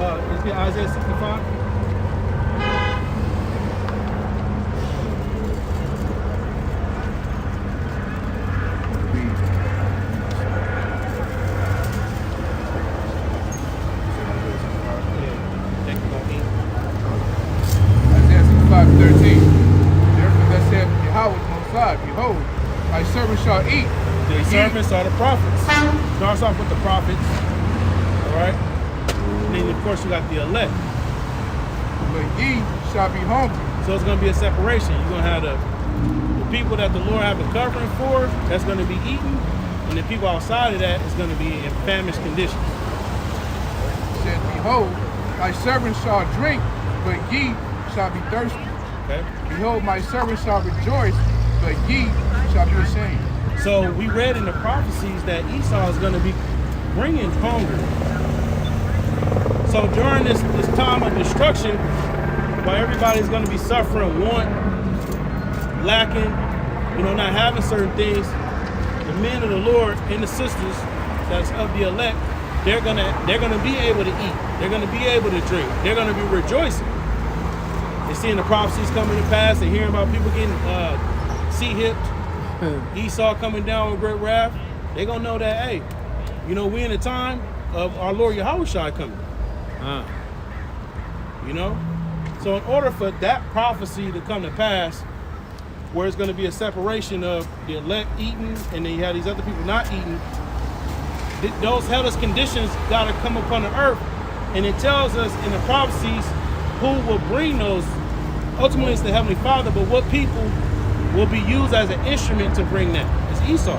Let's get Isaiah 65. Behold, my servant shall eat. The servants are the prophets. Starts off with the prophets. Alright? And then of course you got the elect. But ye shall be hungry. So it's gonna be a separation. You're gonna have the people that the Lord have been covering for, that's gonna be eating, and the people outside of that is gonna be in famished conditions. It says, behold, my servant shall drink, but ye shall be thirsty. Okay? Behold, my servant shall rejoice, but ye shall be ashamed. So we read in the prophecies that Esau is going to be bringing hunger. So during this time of destruction, while everybody's going to be suffering want, lacking, you know, not having certain things, the men of the Lord and the sisters that's of the elect, they're gonna be able to eat. They're gonna be able to drink. They're gonna be rejoicing. They're seeing the prophecies coming to pass. They're hearing about people getting sea-hipped. Esau coming down with great wrath. They're gonna know that, hey, you know, we in the time of our Lord Yahushua coming. You know? So in order for that prophecy to come to pass, where it's going to be a separation of the elect eating and then you have these other people not eating, those hellish conditions got to come upon the earth. And it tells us in the prophecies who will bring those. Ultimately, it's the Heavenly Father, but what people will be used as an instrument to bring that? It's Esau.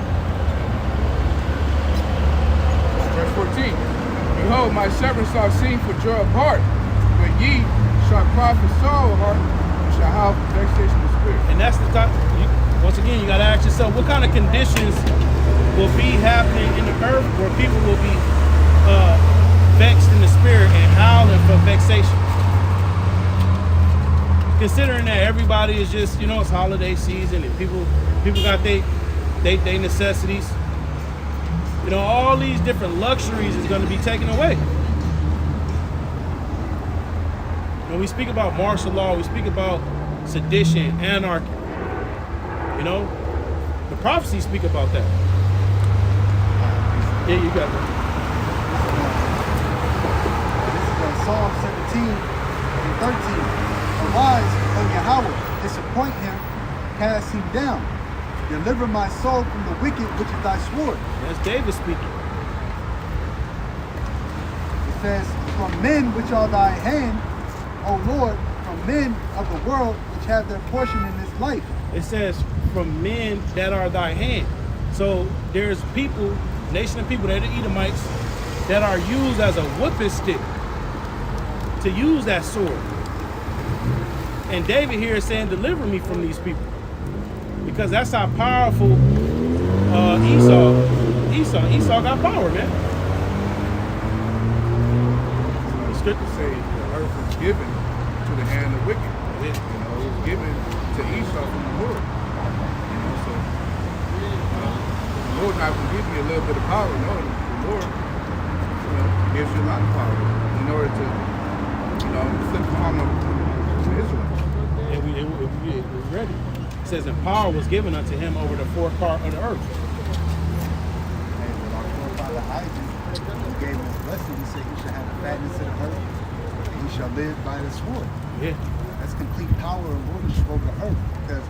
Verse 14. Behold, my servants shall sing for joy of heart, but ye shall cry for sorrow of heart, and shall have vexation of spirit. And that's the time, once again, you got to ask yourself, what kind of conditions will be happening in the earth where people will be vexed in the spirit and howling for vexation? Considering that everybody is just, you know, it's holiday season and people got they necessities. You know, all these different luxuries is going to be taken away. You know, we speak about martial law, we speak about sedition, anarchy. You know, the prophecies speak about that. Yeah, you got it. This is Psalm 17 and 13. Arise, O Yahweh, disappoint him, cast him down. Deliver my soul from the wicked, which is thy sword. That's David speaking. It says, from men which are thy hand, O Lord, from men of the world which have their portion in this life. It says, from men that are thy hand. So there's people, nation of people, they're the Edomites, that are used as a whipping stick to use that sword. And David here is saying, deliver me from these people. Because that's how powerful Esau got power, man. The scriptures say the earth was given to the hand of wicked. You know, it was given to Esau from the Lord. You know, so the Lord not going to give you a little bit of power. No, the Lord, you know, gives you a lot of power in order to, you know, flip the palm of Israel. And we're ready. It says, and power was given unto him over the fourth part of the earth. And with our forefather Isaac, he gave him a blessing. He said, "You shall have the fatness of the earth, and you shall live by the sword." Yeah. That's complete power and rulership over the earth. Because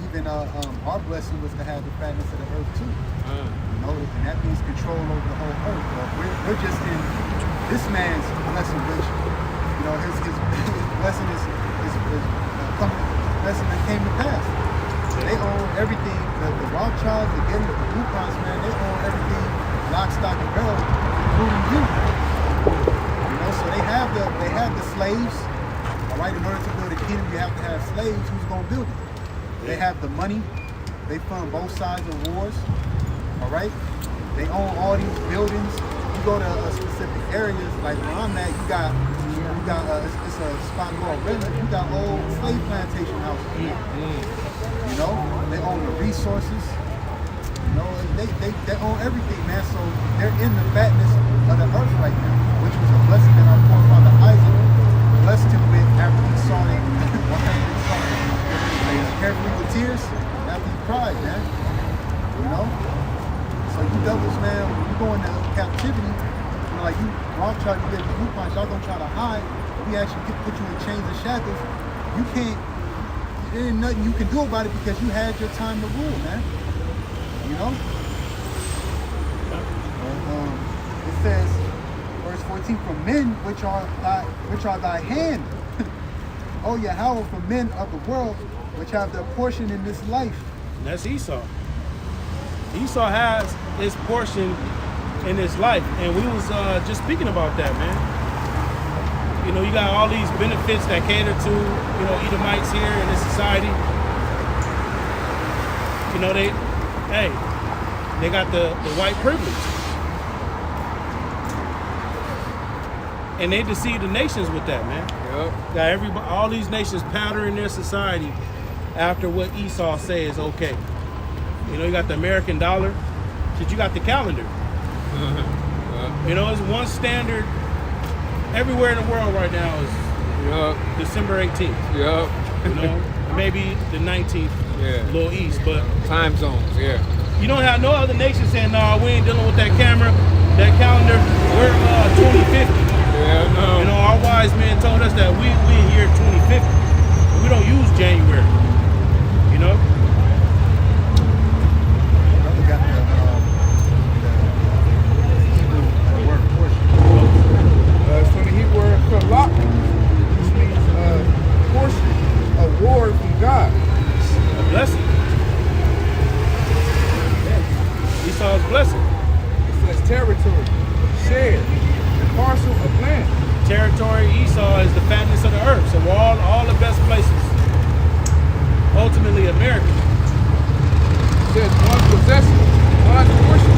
even our blessing was to have the fatness of the earth too. You know, and that means control over the whole earth. But we're just in this man's blessing, which, you know, his blessing is coming, blessing that came to pass. They own everything. The Rothschilds, the Getty, the Lupins, man, they own everything, lock, stock, and barrel, including you. You know, so they have the slaves. All right, in order to build a kingdom, you have to have slaves. Who's gonna build it? They have the money. They fund both sides of wars. All right, they own all these buildings. You go to specific areas, like where I'm at, you got it's a spot called Redmond. You got old slave plantation houses. You know, they own the resources. You know, they own everything, man. So they're in the fatness of the earth right now, which was a blessing that our forefather Isaac blessed him with after he saw it. Carefully with tears after he cried, man. You know? So you devils, man, when you go into captivity, you know, like you Rothschild, you get the Lupins, y'all gonna try to hide. We actually put you in chains and shackles. You can't, there ain't nothing you can do about it because you had your time to rule, man. You know? It says, verse 14, for men which are thy hand, oh Yahweh, for men of the world which have their portion in this life. And that's Esau. Esau has his portion in his life. And we was just speaking about that, man. You know, you got all these benefits that cater to, you know, Edomites here in this society. You know, they got the white privilege. And they deceive the nations with that, man. Yep. Got everybody, all these nations powdering their society after what Esau says is okay. You know, you got the American dollar, but you got the calendar. You know, it's one standard everywhere in the world right now is December 18th. You know, maybe the 19th, a little east, but time zones, you don't have no other nation saying, no, we ain't dealing with that camera, that calendar, we're 2050. No. You know, our wise men told us that we in year 2050. But we don't use January. You know? We got the Hebrew word portion. So the Hebrew word falak, which means portion, award from God. A blessing. Esau's blessing. It says territory, share, and parcel of land. Territory, Esau is the fatness of the earth. So we're all the best places. Ultimately America. It says one possessor, one portion.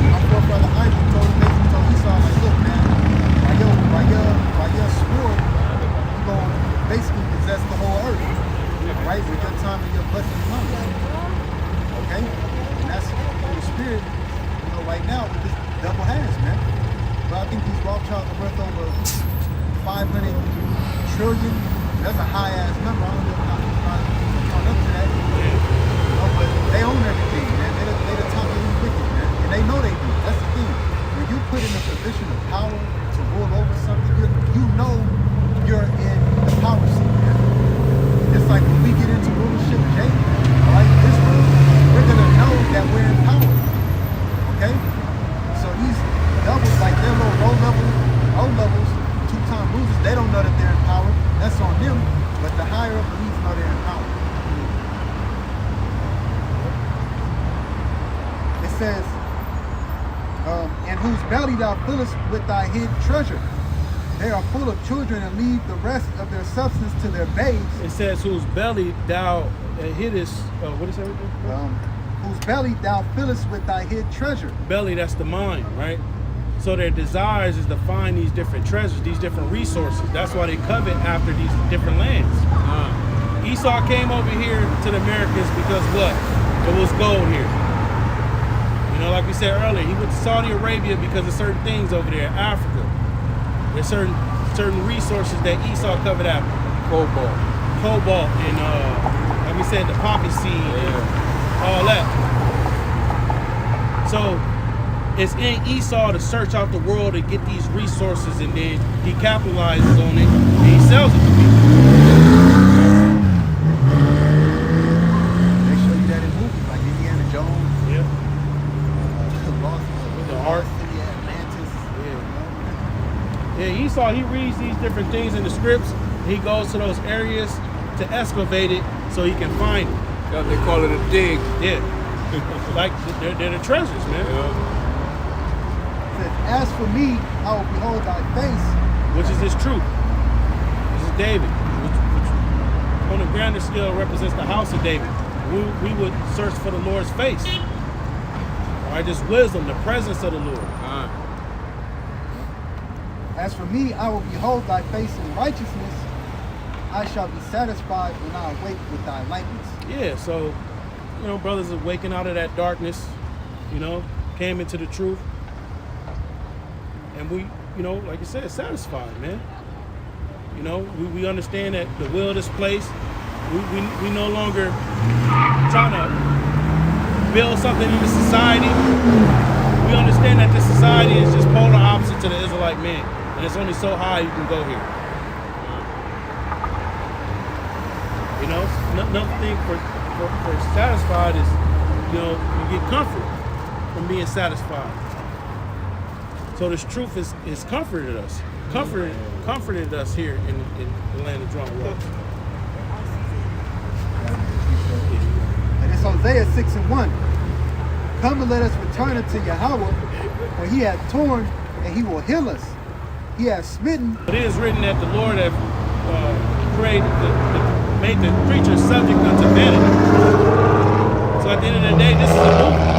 Our forefather Isaac told Esau, like, look, man, by your sword, you're going to basically possess the whole earth. Right? With your time and your blessing comes. Okay? And that's the spirit, you know, right now with this double hands, man. But I think these Rothschilds are worth over 500 trillion. That's a high ass number. I don't know how to count up to that. You know, but they own everything, man. They the top of these wicked, man. And they know they do. That's the thing. When you put in a position of power to rule over something, you know you're in the power seat, man. It's like when we get into rulership, Jay, all right, Israel, we're gonna know that we're in power. Okay? So these doubles, like their little low levels, two-time losers, they don't know that they're in power. That's on them. But the higher up elites know they're in power. It says, in whose belly thou fillest with thy hid treasure. They are full of children and leave the rest of their substance to their babes. It says, whose belly thou hiddest, what is that? Whose belly thou fillest with thy hid treasure. Belly, that's the mind, right? So their desires is to find these different treasures, these different resources. That's why they covet after these different lands. Esau came over here to the Americas because what? It was gold here. You know, like we said earlier, he went to Saudi Arabia because of certain things over there, Africa. There's certain resources that Esau covered after. Cobalt and like we said, the poppy seed and all that. So it's in Esau to search out the world and get these resources, and then he capitalizes on it and he sells it to people. They show you that in movies like Indiana Jones, Yeah. The Ark. City, Atlantis. Yeah, Esau, he reads these different things in the scripts. He goes to those areas to excavate it so he can find it. Yeah, they call it a dig. Yeah. Like they're the treasures, man. It says, as for me, I will behold thy face. Which is his truth. This is David, which on a grander scale represents the house of David. We would search for the Lord's face. All right, this wisdom, the presence of the Lord. As for me, I will behold thy face in righteousness. I shall be satisfied when I awake with thy likeness. Yeah, so, you know, brothers are waking out of that darkness, you know, came into the truth. And we, you know, like you said, satisfied, man. You know, we understand that the will of this place, we no longer trying to build something in the society. We understand that the society is just polar opposite to the Israelite man. And it's only so high you can go here. You know, nothing for satisfied is, you know, you get comfort from being satisfied. So this truth is comforted us. Comforted us here in the land of drawn water. And it's Hosea 6:1. Come and let us return unto Yahweh, for he hath torn and he will heal us. He hath smitten. But it is written that the Lord hath made the creature subject unto vanity. So at the end of the day, this is a movement.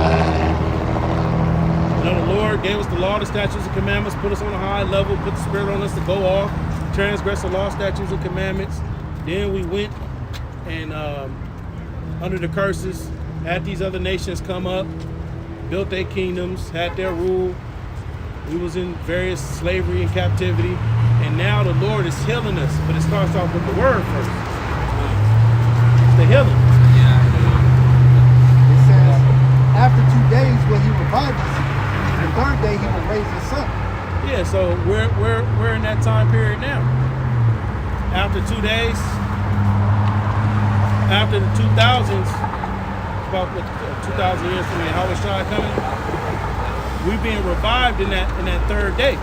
You know, the Lord gave us the law, the statutes, and commandments, put us on a high level, put the Spirit on us to go off, transgress the law, statutes, and commandments. Then we went and under the curses, had these other nations come up, built their kingdoms, had their rule. We was in various slavery and captivity, and now the Lord is healing us. But it starts off with the word first. It's the healing. It says, after 2 days will he revive us. The third day he will raise us up. Yeah, so we're in that time period now. After 2 days, after the 2000s, about 2,000 years from Yahweh Shai coming, we being revived in that third day.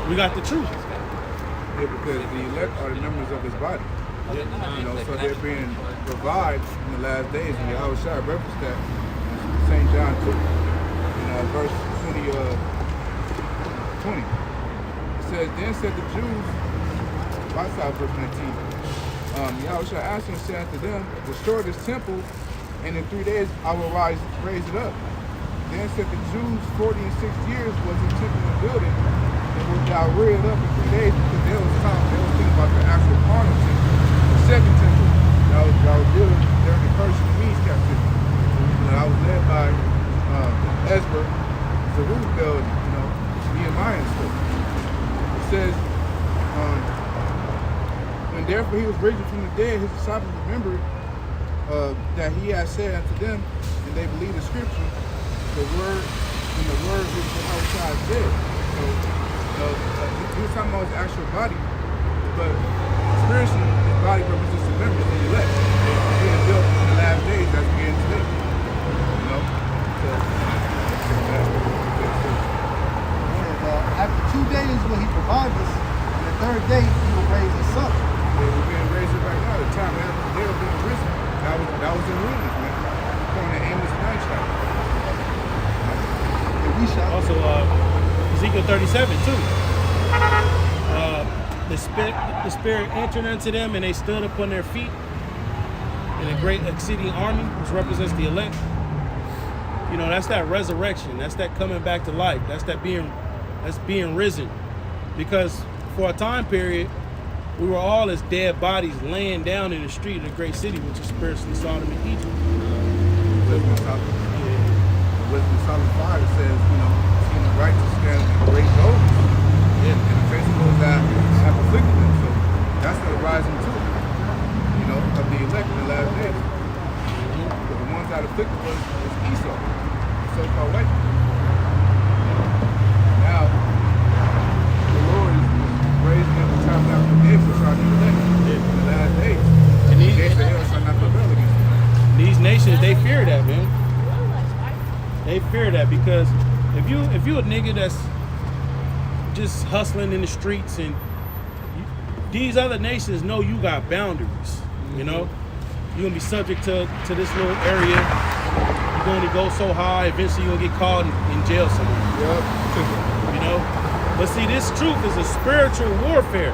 We got the truth. Yeah, because the elect are the members of his body. You know, so they're being revived in the last days, and Yahweh Shai referenced that in St. John 2, in verse 20. It says, then said the Jews, verse 19, Yahweh Shai answered and said unto them, destroy this temple, and in 3 days I will raise it up. Then said the Jews, 40 and 6 years was the temple in building, and will thou rear it up in 3 days, because they was thinking about the actual carnal temple, the second temple that was built during the Persian and Medes captivity. You know, I was led by Ezra, Zerubbabel, you know, Nehemiah and stuff. It says, when therefore he was risen from the dead, his disciples remembered that he had said unto them, and they believed the scripture, the word which the Most High said. So, he was talking about his actual body, but spiritually, his body represents the members of the elect. It's being built in the last days as we get today. You know? So, After 2 days will he revive us, and the third day he will raise us up. we're being raised up right now. The time after they were being risen, that was in ruins, man. According to Amos 9 chapter. And we shall Also, Ezekiel 37 too. The Spirit entered unto them, and they stood upon their feet in a great exceeding army, which represents the elect. You know, that's that resurrection. That's that coming back to life. That's being risen. Because for a time period, we were all as dead bodies laying down in the street of the great city, which is spiritually Sodom and Egypt. Wisdom of Solomon 5 says, you know, right to stand and raise those in the face of those that have afflicted them. So that's the rising too, you know, of the elect in the last days. But the ones that afflicted was Esau, the so-called white man. Now, the Lord is raising up the tabernacle of David, which are the elect in the last days. And The gates of hell shall not prevail against them. these nations, they fear that, man. They fear that because if you a nigga that's just hustling in the streets and these other nations know you got boundaries, you know, you're gonna be subject to this little area. You're gonna go so high, eventually you're gonna get caught in jail somewhere. Yep. You know, but see, this truth is a spiritual warfare.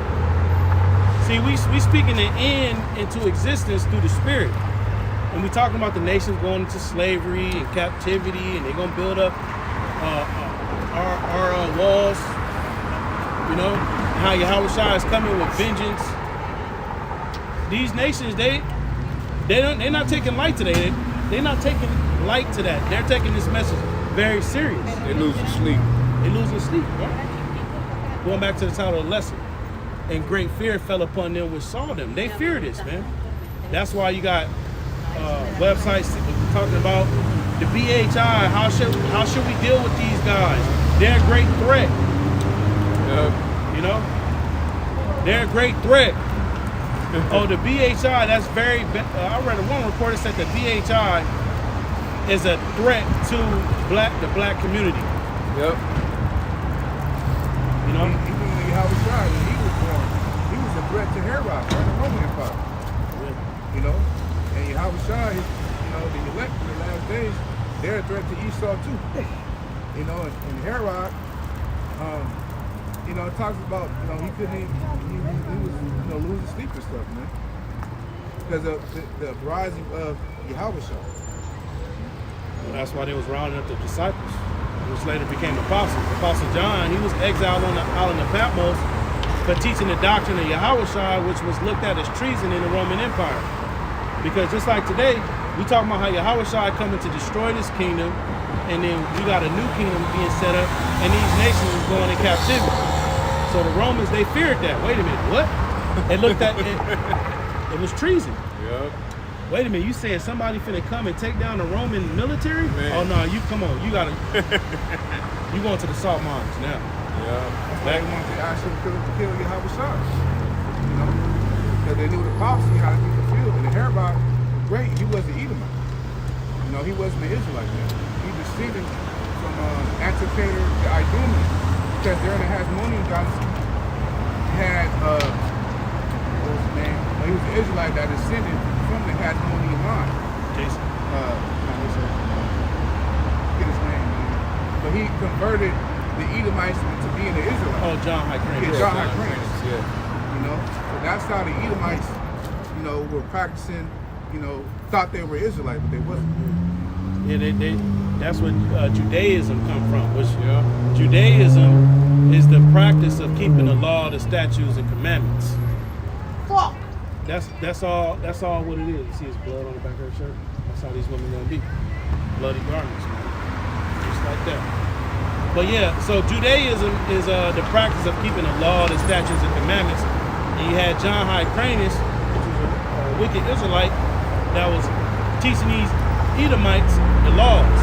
See, we speaking the end into existence through the spirit. And we talking about the nations going into slavery and captivity, and they're gonna build up our walls. You know how Yahushua is coming with vengeance. These nations, they're not taking light to that. They're not taking light to that. They're taking this message very serious. They losing sleep. They losing sleep. Right? Going back to the title of the lesson, and great fear fell upon them which saw them. They fear this, man. That's why you got websites talking about the BHI. How should we deal with these guys? They're a great threat. You know, they're a great threat. Oh, the BHI. That's very. I read one report that said the BHI is a threat to the black community. Yep. You know, Even when Yahushua, when he was born, he was a threat to Herod, right? The Roman Empire. You know, and Yahushua, you know, the elect in the last days, they're a threat to Esau too. You know, and Herod, you know, it talks about, you know, he couldn't even, he was, you know, losing sleep and stuff, man, because of the rising of Yahushua. well, that's why they was rounding up the disciples, which later became apostles. Apostle John, he was exiled on the island of Patmos for teaching the doctrine of Yahushua, which was looked at as treason in the Roman Empire. Because just like today, we talking about how Yahushua coming to destroy this kingdom, and then we got a new kingdom being set up, and these nations is going in captivity. So the Romans, they feared that. Wait a minute, what? They looked at it. It was treason. Yep. Wait a minute, you saying somebody finna come and take down the Roman military? Man. Oh no, you come on, you gotta, you going to the salt mines now. Yeah. They wanted to actually kill Yahushua. You know, because they knew the prophecy how to be fulfilled. And the Herod, great, he was an Edomite. You know, he wasn't an Israelite man. He descended from Antipater the Idumean, because during the Hasmonean dynasty, he had what was his name? Well, he was an Israelite that descended from the Hasmonean line. Jason. Get his name, man. But he converted the Edomites into being an Israelite. Oh, John Hyrcanus. Yeah, John Hyrcanus. Yeah. You know, so that's how the Edomites, you know, were practicing, you know, thought they were Israelite, but they wasn't. Yeah, that's where Judaism come from. Which Judaism is the practice of keeping the law, the statutes, and commandments. Fuck. That's all what it is. You see his blood on the back of her shirt. That's how these women gonna be. Bloody garments, man. Just like that. But yeah, so Judaism is the practice of keeping the law, the statutes, and commandments. And you had John Hyrcanus, which was a wicked Israelite, that was teaching these Edomites the laws.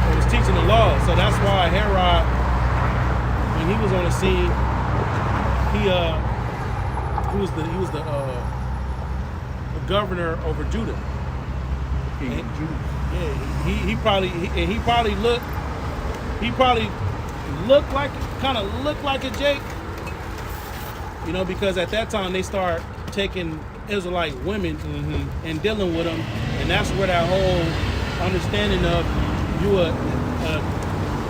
He was teaching the laws. So that's why Herod, when he was on the scene, he was the governor over Judah. King of Jews. Yeah, he probably looked like a Jake, you know, because at that time they start taking Israelite women and dealing with them, and that's where that whole understanding of you a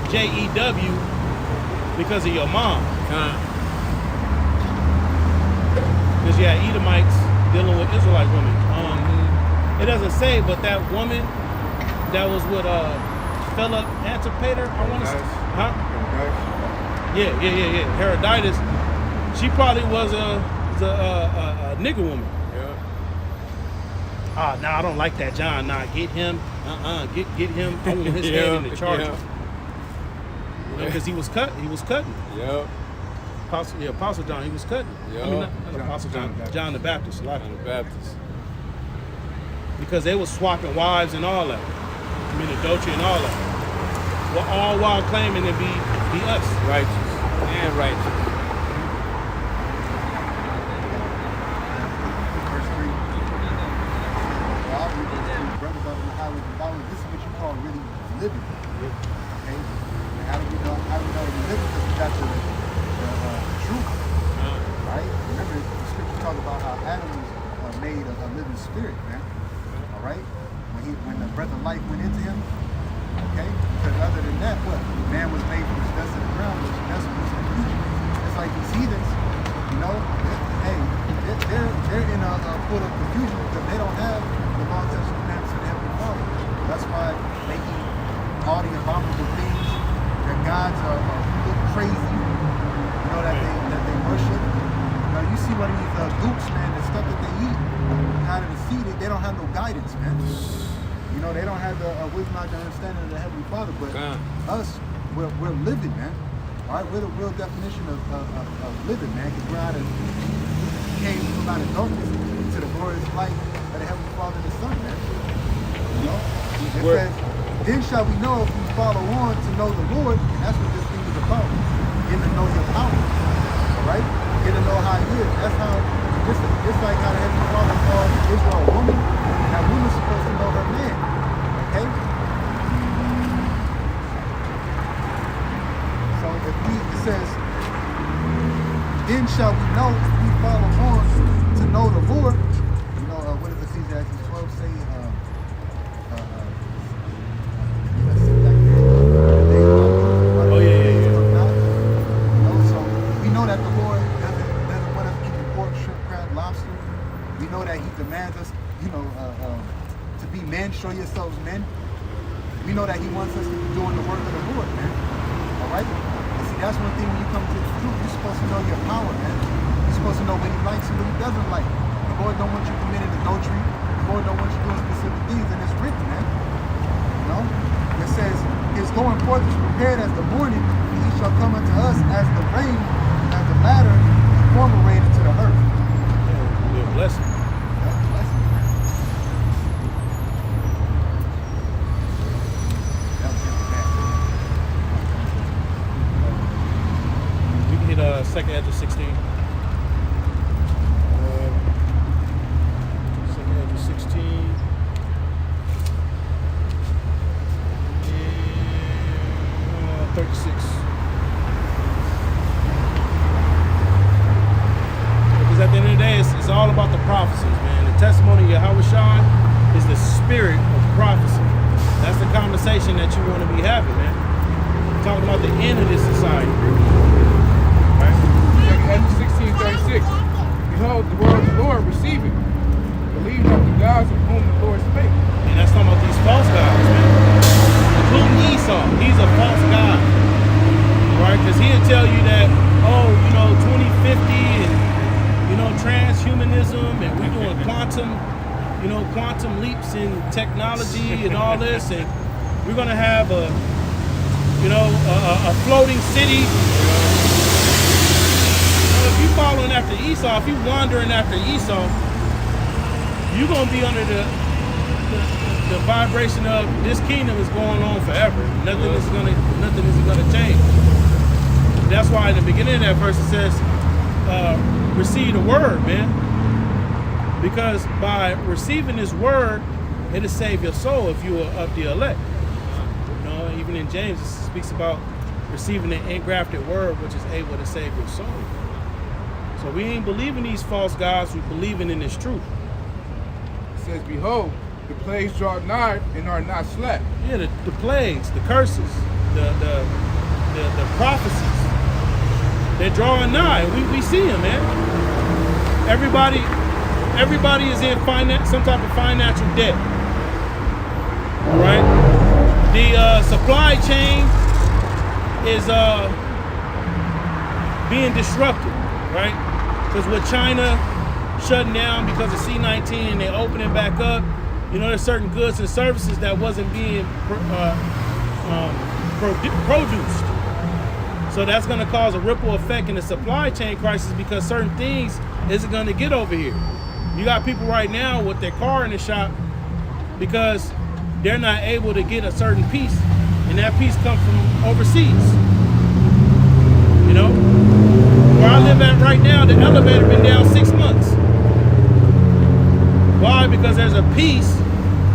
JEW because of your mom, because you had Edomites dealing with Israelite women. It doesn't say, but that woman that was with Philip Antipater, I want to say, huh? Yeah. Herodias. She probably was a nigger woman. Yeah. Nah, I don't like that John. Nah, get him. Get him. I want his head in the charger. Yeah. You know, because he was cutting. Yep. Apostle John, he was cutting. Yeah. I mean, not Apostle John, John the Baptist. A lot John of the Baptist. because they was swapping wives and all that. I mean, adultery and all that. Well, all while claiming to be us. Righteous and righteous. Verse 3. I'll read this to you, brothers out on the highways and byways. This is what you call really living. Okay? And how do we know we're living? Because we got the truth. Right? Remember, the scripture talk about how Adam was made a living spirit, man. All right? When the breath of life went into him, okay? Because other than that, what? Man was made from the dust of the ground, which that's what's in the future. It's like these heathens, you know, they're in a full of confusion because they don't have the law, statutes, and commandments of the Heavenly Father. That's why they eat all the abominable things. Their gods are crazy, you know, that they worship. You know, you see one of these goops, man, the stuff that they eat out of the sea, they don't have no guidance, man. You know, they don't have the wisdom and understanding of the Heavenly Father, but us, we're living, man. All right, we're the real definition of living, man, because we came from out of darkness to the glorious light of the Heavenly Father and the Son, man. You know? It says, then shall we know if we follow on to know the Lord, and that's what this thing is about. Getting to know your power. All right? Getting to know how he is. That's how, it's like how the Heavenly Father called Israel a woman. That woman's supposed to know her man. Okay? So it says, then shall we know if we follow on to know the Lord. You know, what does Ecclesiastes 12 say? Oh yeah. You know, so we know that the Lord doesn't want us eating pork, shrimp, crab, lobster. We know that he demands us, you know, to be men, show yourselves men. We know that he wants us to be doing the work of the Lord, man. All right? And see, that's one thing when you come to the truth, you're supposed to know your power, man. You're supposed to know what he likes and what he doesn't like. The Lord don't want you committing adultery. The Lord don't want you doing specific things, and it's written, man. You know? It says, his going forth is prepared as the morning, and he shall come unto us as the rain, as the latter, and former rain into the earth. Yeah, be a blessing. That's a blessing. That was just bad. We can hit 2nd Ezra 16. 2nd Ezra 16. 36. Because at the end of the day, it's all about the prophecies, man. The testimony of Yahweh Shai is the spirit of prophecy. That's the conversation that you want to be having, man. We're talking about the end of this society. Right? Exodus 16:36. Behold, the word of the Lord, receive it. Believe not the gods of whom the Lord spake. And that's talking about these false gods, man. Including Esau. He's a false god. Right? Because he'll tell you that, oh, you know, 2050 and, you know, transhumanism and we're doing quantum leaps in technology and all this, and we're going to have a floating city. So if you're following after Esau, if you're wandering after Esau, you're going to be under the vibration of this kingdom is going on forever. Nothing is gonna change. That's why in the beginning of that verse it says, receive the word, man. Because by receiving this word, it'll save your soul if you are of the elect. You know, even in James it speaks about receiving the engrafted word, which is able to save your soul. So we ain't believing these false gods, we believing in this truth. It says, behold, the plagues draw nigh and are not slack. Yeah, the plagues, the curses, the prophecies, they're drawing nigh. We see them, man. Everybody is in some type of financial debt. All right. The supply chain is being disrupted, right? Because with China shutting down because of C-19 and they're opening back up, you know, there's certain goods and services that wasn't being produced. So that's going to cause a ripple effect in the supply chain crisis because certain things isn't going to get over here. You got people right now with their car in the shop because they're not able to get a certain piece, and that piece comes from overseas. You know, where I live at right now, the elevator been down 6 months. Why? Because there's a piece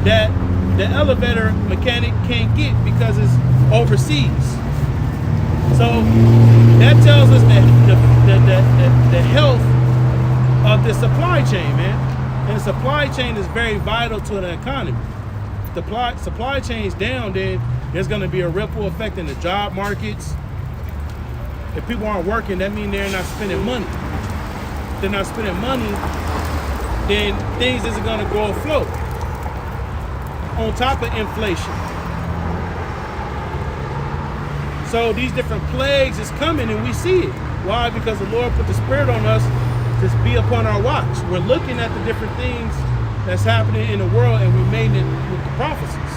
that the elevator mechanic can't get because it's overseas. So that tells us that the health of the supply chain, man. And the supply chain is very vital to the economy. If the supply chain's down, then there's going to be a ripple effect in the job markets. If people aren't working, that means they're not spending money. If they're not spending money, then things isn't going to go afloat. On top of inflation. So these different plagues is coming and we see it. Why? Because the Lord put the Spirit on us to be upon our watch. We're looking at the different things that's happening in the world and we're making it with the prophecies.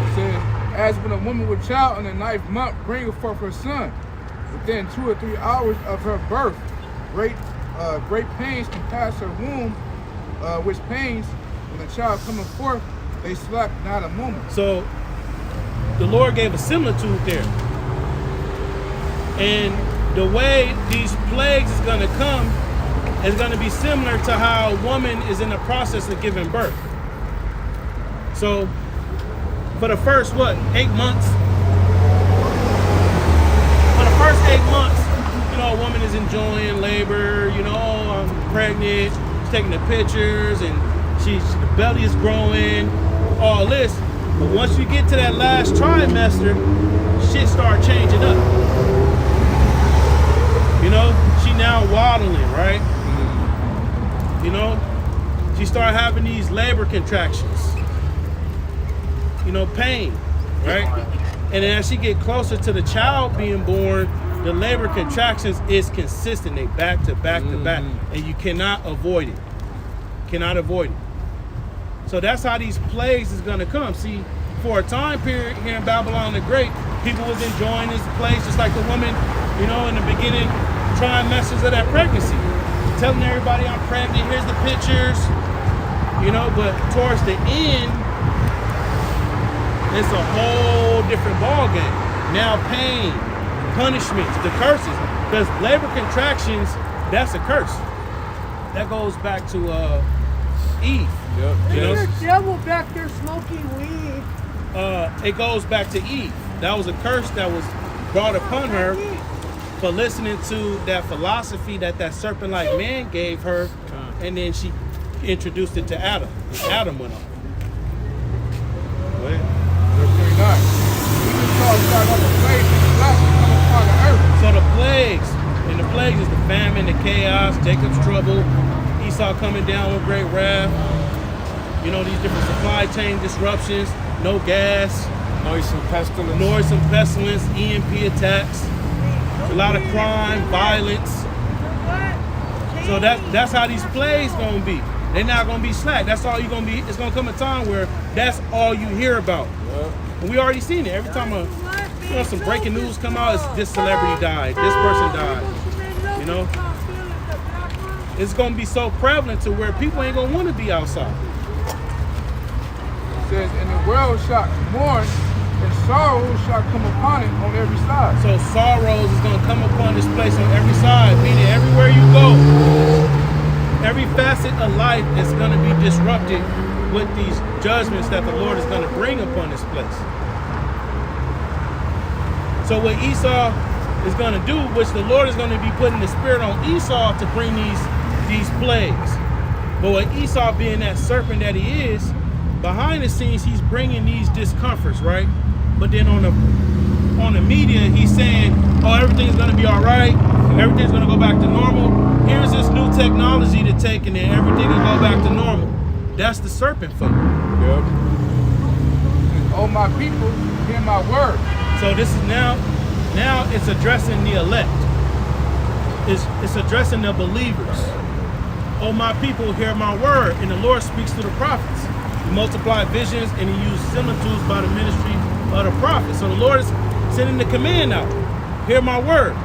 It says, as when a woman with child in the 9th month bringeth forth her son, within 2 or 3 hours of her birth, great pains compass her womb, which pains, when the child cometh forth, they slack not a moment. So the Lord gave a similitude there. And the way these plagues is going to come is going to be similar to how a woman is in the process of giving birth. So for the first, 8 months? For the first 8 months, you know, a woman is enjoying labor, you know, I'm pregnant, she's taking the pictures, and the belly is growing, all this. But once you get to that last trimester, shit start changing up. You know, she now waddling, right? You know, she start having these labor contractions. You know, pain, right? And then as she get closer to the child being born, the labor contractions is consistent. They back to back to back, and you cannot avoid it. Cannot avoid it. So that's how these plagues is gonna come. See, for a time period here in Babylon the Great, people was enjoying this place just like the woman, you know, in the beginning trimesters of that pregnancy, telling everybody I'm pregnant. Here's the pictures, you know. But towards the end, it's a whole different ball game. Now pain, punishments, the curses, because labor contractions, that's a curse. That goes back to Eve. Yep. You know? There's a devil back there smoking weed. It goes back to Eve. That was a curse that was brought upon her for listening to that philosophy that serpent-like man gave her, and then she introduced it to Adam. Adam went off. Go ahead. Verse 39. We just saw start up a plague and black come upon the earth. So the plagues, and the plagues is the famine, the chaos, Jacob's trouble, Esau coming down with great wrath. You know, these different supply chain disruptions, no gas, Noisome pestilence, EMP attacks, a lot of crime, violence. So that's how these plagues gonna be. They're not gonna be slack. That's all you're gonna be. It's gonna come a time where that's all you hear about. Yep. And we already seen it. Every time some breaking news come out, it's this celebrity died, this person died. You know, it's gonna be so prevalent to where people ain't gonna want to be outside. It says, and the world shall mourn, and sorrow shall come upon it on every side. So sorrows is gonna come upon this place on every side, meaning everywhere you go, every facet of life is gonna be disrupted with these judgments that the Lord is gonna bring upon this place. So what Esau is gonna do, which the Lord is gonna be putting the spirit on Esau to bring these plagues. But with Esau being that serpent that he is, behind the scenes he's bringing these discomforts, right? But then on the media he's saying, oh, everything's gonna be all right, everything's gonna go back to normal. Here's this new technology to take, and then everything will go back to normal. That's the serpent folk. Yep. Oh, my people, hear my word. So this is now it's addressing the elect. It's addressing the believers. Oh, my people, hear my word. And the Lord speaks to the prophets. He multiplied visions and he used similitudes by the ministry of the prophets. So the Lord is sending the command out. Hear my word.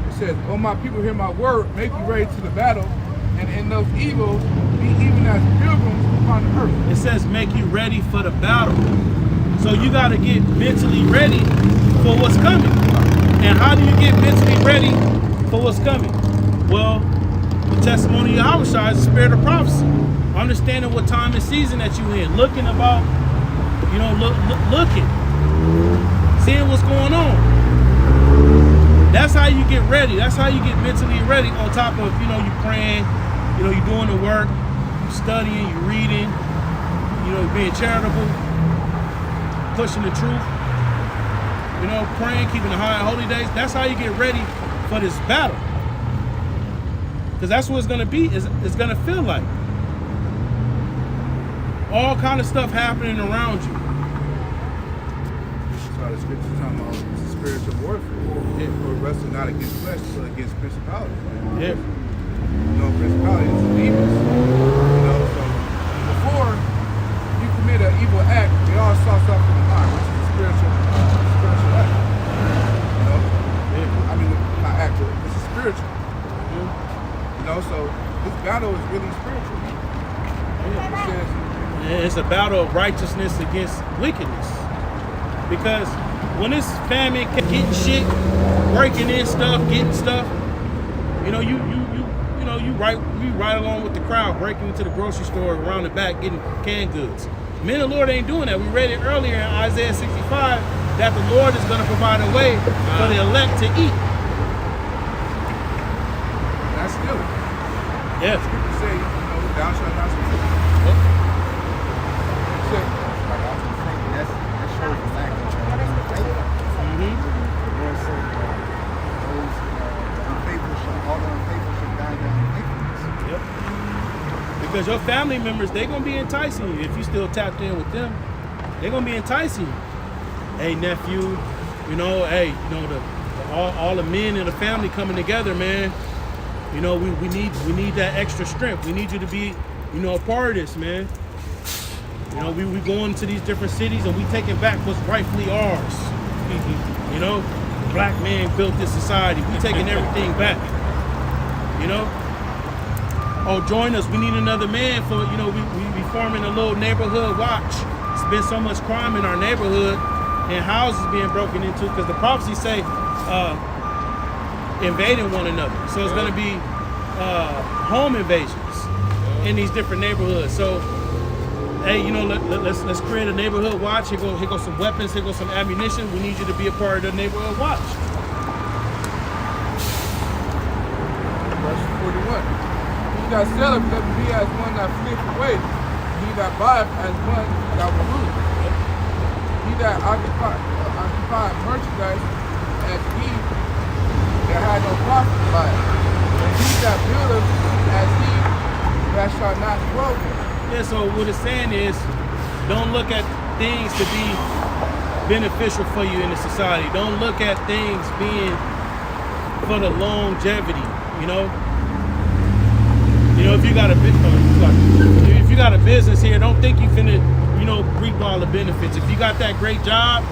It says, "Oh my people, hear my word. Make you ready to the battle, and in those evils be even as pilgrims upon the earth." It says make you ready for the battle. So you got to get mentally ready for what's coming. And how do you get mentally ready for what's coming? Well, the testimony of Yahushua is the spirit of prophecy. Understanding what time and season that you in. Looking about, looking. Seeing what's going on. That's how you get ready. That's how you get mentally ready on top of, you praying, you doing the work, you studying, you reading, being charitable, pushing the truth, praying, keeping the high and holy days. That's how you get ready for this battle. Because that's what it's going to be. It's going to feel like. All kind of stuff happening around you. So the scriptures talking about it's a spiritual warfare. For wrestling not against flesh, but against principalities. Yeah. Principalities and demons. So before you commit an evil act, it all starts off in the mind, which is a spiritual act. I mean, not act, it's a spiritual. So this battle is really spiritual. It says, it's a battle of righteousness against wickedness. Because when it's famine, getting shit, breaking in stuff, getting stuff, you right along with the crowd, breaking into the grocery store around the back, getting canned goods. Men of the Lord ain't doing that. We read it earlier in Isaiah 65 that the Lord is going to provide a way for the elect to eat. that's still it. Yeah. Scripture say, thou shalt not steal. That shows the lack of faith. The Lord said, those all the unfaithful shall die down in faithfulness. Yep. Because your family members, they're going to be enticing you. If you still tapped in with them, they're going to be enticing you. Hey, nephew, all the men in the family coming together, man. We need that extra strength. We need you to be, a part of this, man. We going to these different cities and we taking back what's rightfully ours. The black man built this society. We taking everything back. Oh, join us. We need another man for, we forming a little neighborhood watch. It's been so much crime in our neighborhood and houses being broken into because the prophecies say invading one another. So it's going to be home invasions in these different neighborhoods. So, hey, let's create a neighborhood watch. Here go some weapons. Here go some ammunition. We need you to be a part of the neighborhood watch. Verse 41. He that selleth, let him be as one that fleeth away. He that buyeth as one that will lose. He that occupied merchandise as he that had no profit by it. And he that buildeth as he that shall not dwell there. Yeah, so what it's saying is, don't look at things to be beneficial for you in the society. Don't look at things being for the longevity, if you got a business here, don't think you finna, reap all the benefits. If you got that great job,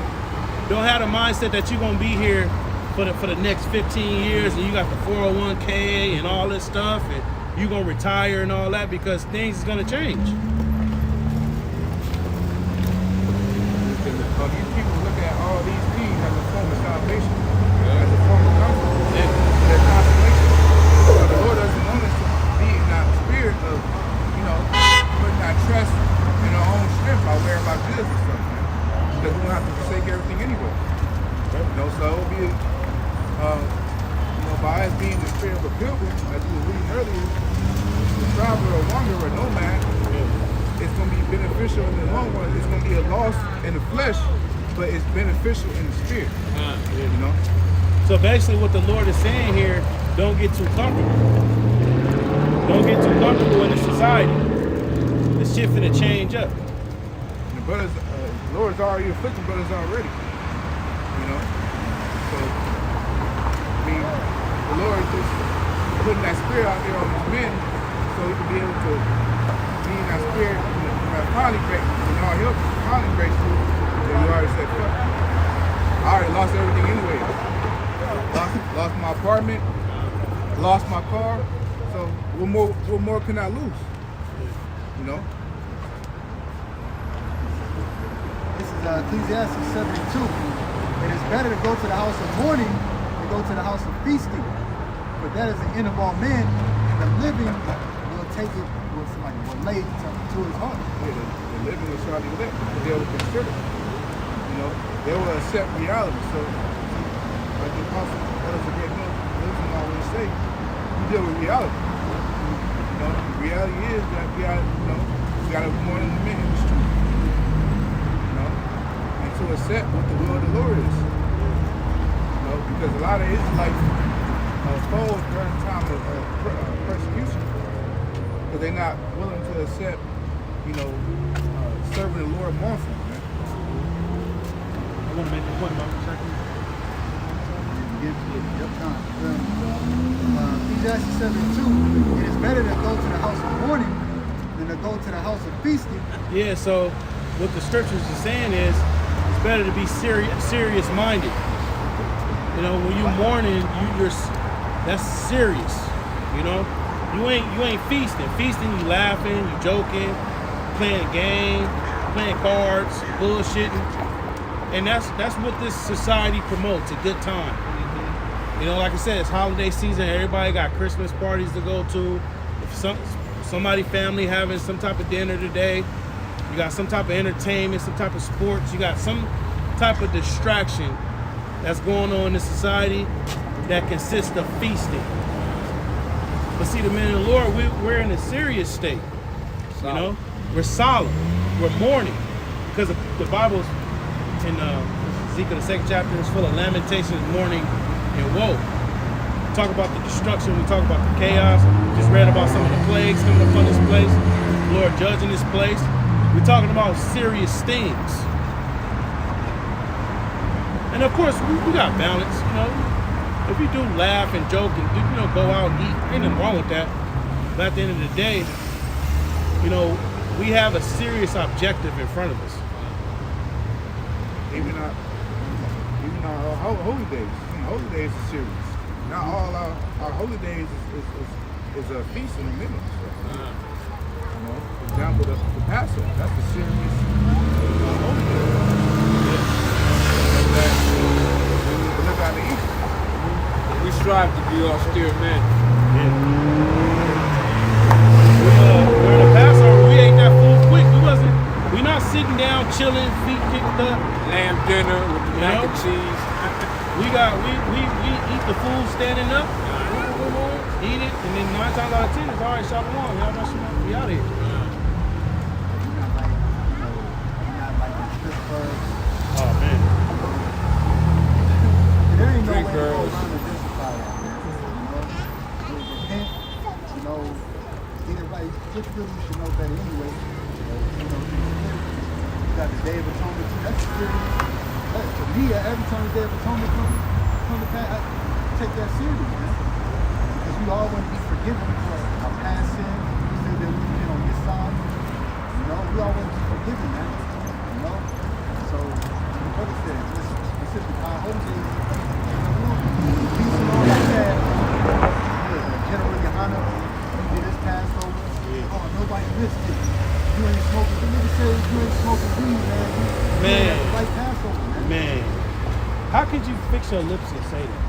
don't have the mindset that you're gonna be here for the next 15 years and you got the 401k and all this stuff and you gonna retire and all that because things is gonna change. These people look at all these things as a form of salvation, as a form of comfort, their consolation. But the Lord doesn't want us to be in that spirit of, putting our trust in our own strength by wearing our goods and stuff, man. Because we don't have to forsake everything anyway. So it will be, by us being the spirit of a pilgrim, as we were reading earlier, the traveler, a wanderer, a nomad, it's going to be beneficial in the long run. It's going to be a loss in the flesh, but it's beneficial in the spirit. So basically what the Lord is saying here, don't get too comfortable. Don't get too comfortable in the society. The shit finna change up. And the brothers, the Lord's already afflicting brothers already. So, the Lord is just putting that spirit out there on these men so he can be able to be in that spirit, finally break, when all hell finally breaks through, then you already said, fuck. I already lost everything anyway. Lost my apartment, lost my car. So what more can I lose? You know? This is Ecclesiastes 72. It is better to go to the house of mourning than go to the house of feasting. For that is the end of all men, and the living will take it, will lay it to his heart. Yeah, the living will try to elect, because they will consider. You know, they will accept reality. So, like the apostle Elder Wilson always say, you deal with reality. You know, the reality is that we gotta be more than the men in the street. You know, and to accept what the will of the Lord is. You know, because a lot of Israelites fold during the time of persecution, because they're not willing to accept, serving the Lord mournfully, man. I want to make a point about the second. Ecclesiastes 72. It is better to go to the house of mourning than to go to the house of feasting. Yeah, so what the scriptures are saying is it's better to be serious minded. You know, when you mourning, that's serious. You know, you ain't feasting. Feasting, you laughing, you joking, playing games, playing cards, bullshitting, and that's what this society promotes, a good time. You know, like I said, it's holiday season. Everybody got Christmas parties to go to. If somebody family having some type of dinner today, you got some type of entertainment, some type of sports, you got some type of distraction that's going on in the society that consists of feasting. But see, the men of the Lord, we're in a serious state. You know, we're solemn, we're mourning, because the Bible's in Ezekiel, the 2nd chapter, is full of lamentations, mourning, and woe. We talk about the destruction, we talk about the chaos. We just read about some of the plagues coming upon this place, the Lord judging this place. We're talking about serious things. And of course, we got balance, you know. If you do laugh and joke and go out and eat, ain't nothing wrong with that. But at the end of the day, you know, we have a serious objective in front of us. Even our holy days. Holy days are serious. Not all our holy days is a feast in the middle. So, you know, for example, the Passover, that's a serious holy day. Look out the East. We strive to be austere men. Yeah. During the Passover, we ate that food quick. We not sitting down, chilling, feet kicked up. Lamb dinner with the mac and cheese. We eat the food standing up, eat it, and then 9 times out of 10 it's all right, shalom, y'all not sure we out of here. Oh man. There ain't no way Drink to go girls. around and justify that, man. You repent, get it right. Just really you should know better anyway. You got the Day of Atonement too. That's serious. To me, every time the Day of Atonement come to pass, I take that serious, man. Because we all want to be forgiven for our past sin. We say that we've been on this side. You know, we all want to be forgiven, man. You know? So, the brother said, listen, specifically, our holy days, peace and all like that. General Yohana, he did his Passover. Oh, nobody missed it. You ain't smoking. The nigga said you ain't smoking weed, man. You ain't like Passover, man. Man, how could you fix your lips and say that?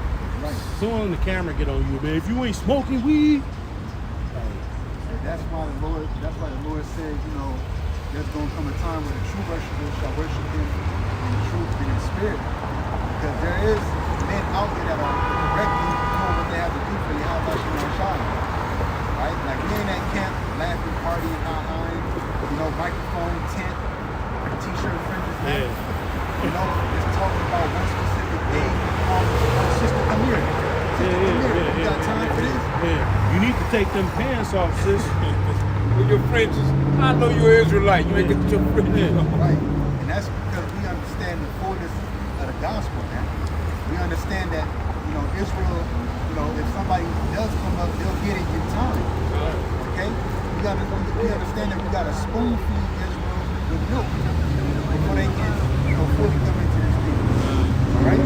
Right. Soon the camera get on you, man. If you ain't smoking weed, And that's why the Lord said, there's gonna come a time when the true worshipers shall worship him in truth and in spirit. Because there is men out there that are correctly doing what they have to do for Yahweh and Shai. Right? Like we in that camp, laughing, partying, microphone, tent, t-shirt, fringes, man. Just talking about one specific day. Sister, come here. You got time for this? Yeah. You need to take them pants off, sis. With your fringes. I know you're Israelite. You ain't got your fringes on. Right. And that's because we understand the fullness of the gospel, man. We understand that, Israel, if somebody does come up, they'll get it in time. Okay? We understand that we got to spoon feed Israel with milk before they can fully come into this thing. All right?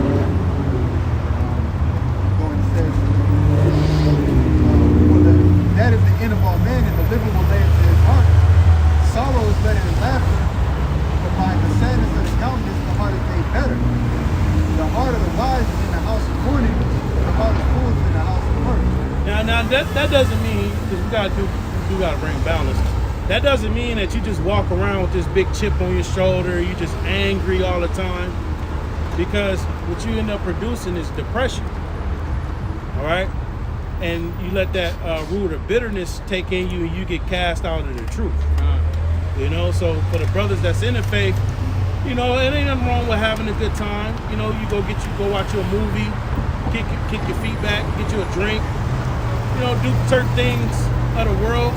Going it says, that is the end of all men, and the liver will lay into his heart. Sorrow is better than laughter, but by the sadness of the countenance, the heart is made better. The heart of the wise is in the house of mourning, but the heart of fools is in the house of mirth. Now that doesn't mean, because we gotta bring balance. That doesn't mean that you just walk around with this big chip on your shoulder, you just angry all the time, because what you end up producing is depression. All right, and you let that root of bitterness take in you, and you get cast out of the truth. You know, so for the brothers that's in the faith, you know, it ain't nothing wrong with having a good time. You know, you go watch your movie, kick your feet back, get you a drink. You know, do certain things of the world.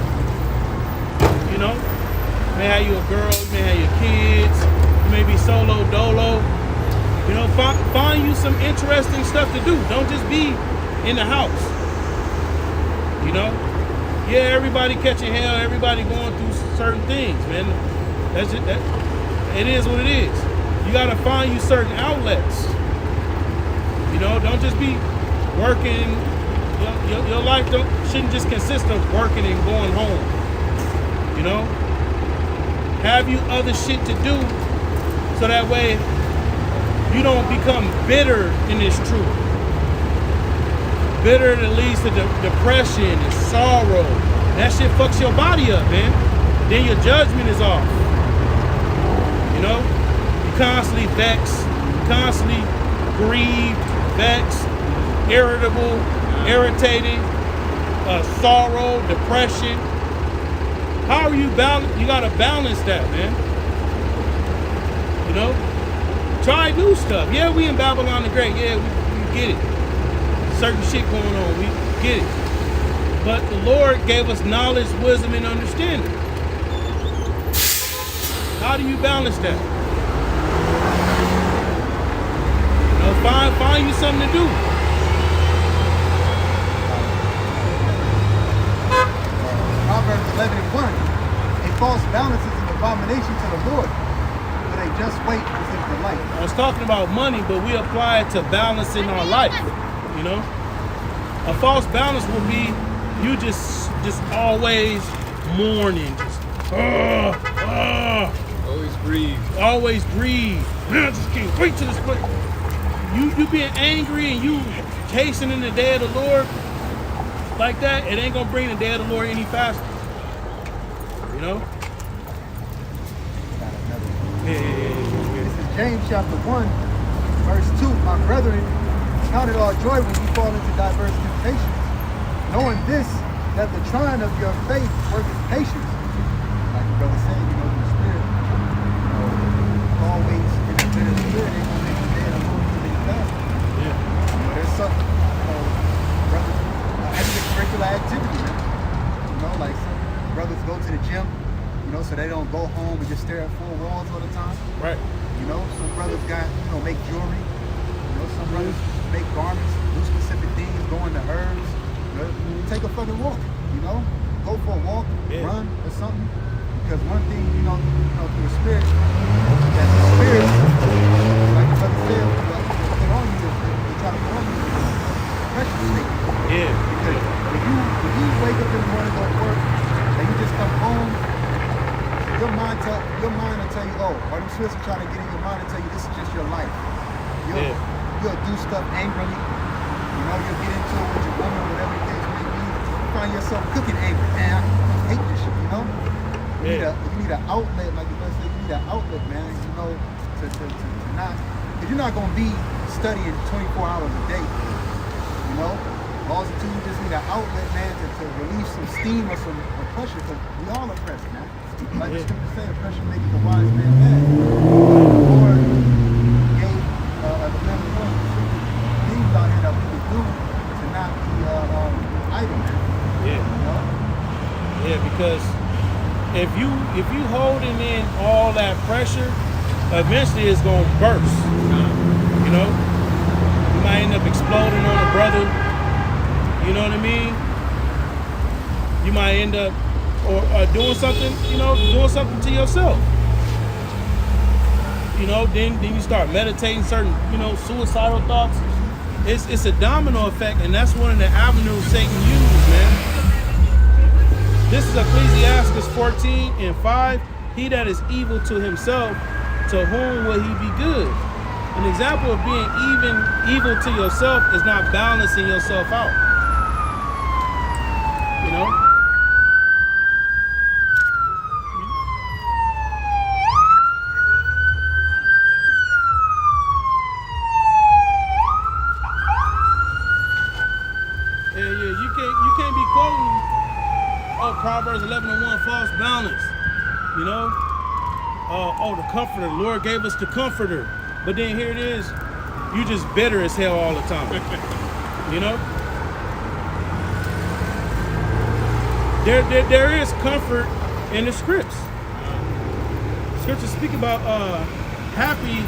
You know, you may have you a girl, you may have your kids, you may be solo dolo. You know, find you some interesting stuff to do. Don't just be in the house. You know, yeah, everybody catching hell, everybody going through certain things, man. That's just, it is what it is. You gotta find you certain outlets. You know, don't just be working. Your life shouldn't just consist of working and going home. You know, have you other shit to do so that way you don't become bitter in this truth. Bitter that leads to depression and sorrow. That shit fucks your body up, man. Then your judgment is off. You know, you constantly vexed, constantly grieved, vexed, irritable, irritated, sorrow, depression. How are you balanced? You gotta balance that, man. You know, try new stuff. Yeah, we in Babylon the Great. Yeah, we get it. Certain shit going on. We get it. But the Lord gave us knowledge, wisdom, and understanding. How do you balance that? You know, find you something to do. Proverbs 11:1. A false balance is an abomination to the Lord, but a just weight is his delight. I was talking about money, but we apply it to balancing our life. You know, a false balance will be you just always mourning, Always grieve. always grieve. Man, I just can't wait till this place. You being angry and you hastening the day of the Lord like that, it ain't gonna bring the day of the Lord any faster. You know? This is James chapter 1, verse 2. My brethren, count it all joy when you fall into diverse temptations, knowing this, that the trying of your faith worketh patience. Like the brother said, you know, the spirit, you know, always in the bitter spirit, ain't gonna make the day of the Lord any faster. Yeah. You know, there's something, you know, brothers, extracurricular activity, man. You know, like some brothers go to the gym, you know, so they don't go home and just stare at four walls all the time. Right. You know, some brothers got, you know, make jewelry. You know, some brothers make garments, do specific things, go into herbs. You know, take a fucking walk, you know? Go for a walk, run or something. Because one thing, you know, through the spirit, that the spirit, like the brother said, put on you, they try to put on you depression state. Yeah. Because when you wake up in the morning, go to work, and you just come home, your mind will tell you, oh, or them Swiss are trying to get in your mind and tell you this is just your life. You'll do stuff angrily. You know, you'll get into it with your woman, whatever the case may be. You find yourself cooking angry. Man, I hate this shit, you know? You need an outlet, like the brother said, you need an outlet, man, you know, to not, because you're not going to be studying 24 hours a day, you know? Also, too, you just need an outlet, man, to relieve some steam or some pressure, because we all oppressed, man. Like the scripture say, oppression makes the wise man mad. The Lord gave the man of God things out here that we could do to not be idle, man. Yeah. You know? Yeah, because if you holding in all that pressure, eventually it's gonna burst. You know, you might end up exploding on a brother. You know what I mean? You might end up or doing something, you know, doing something to yourself. you know, then you start meditating certain, you know, suicidal thoughts. It's a domino effect, and that's one of the avenues Satan uses, man. This is Ecclesiastes 14:5. He that is evil to himself, to whom will he be good? An example of being evil to yourself is not balancing yourself out. You know? You can't be quoting Proverbs 11:1, false balance. You know? The comforter. The Lord gave us the comforter. But then here it is, you just bitter as hell all the time. You know? There is comfort in the scripts. Scriptures speak about happy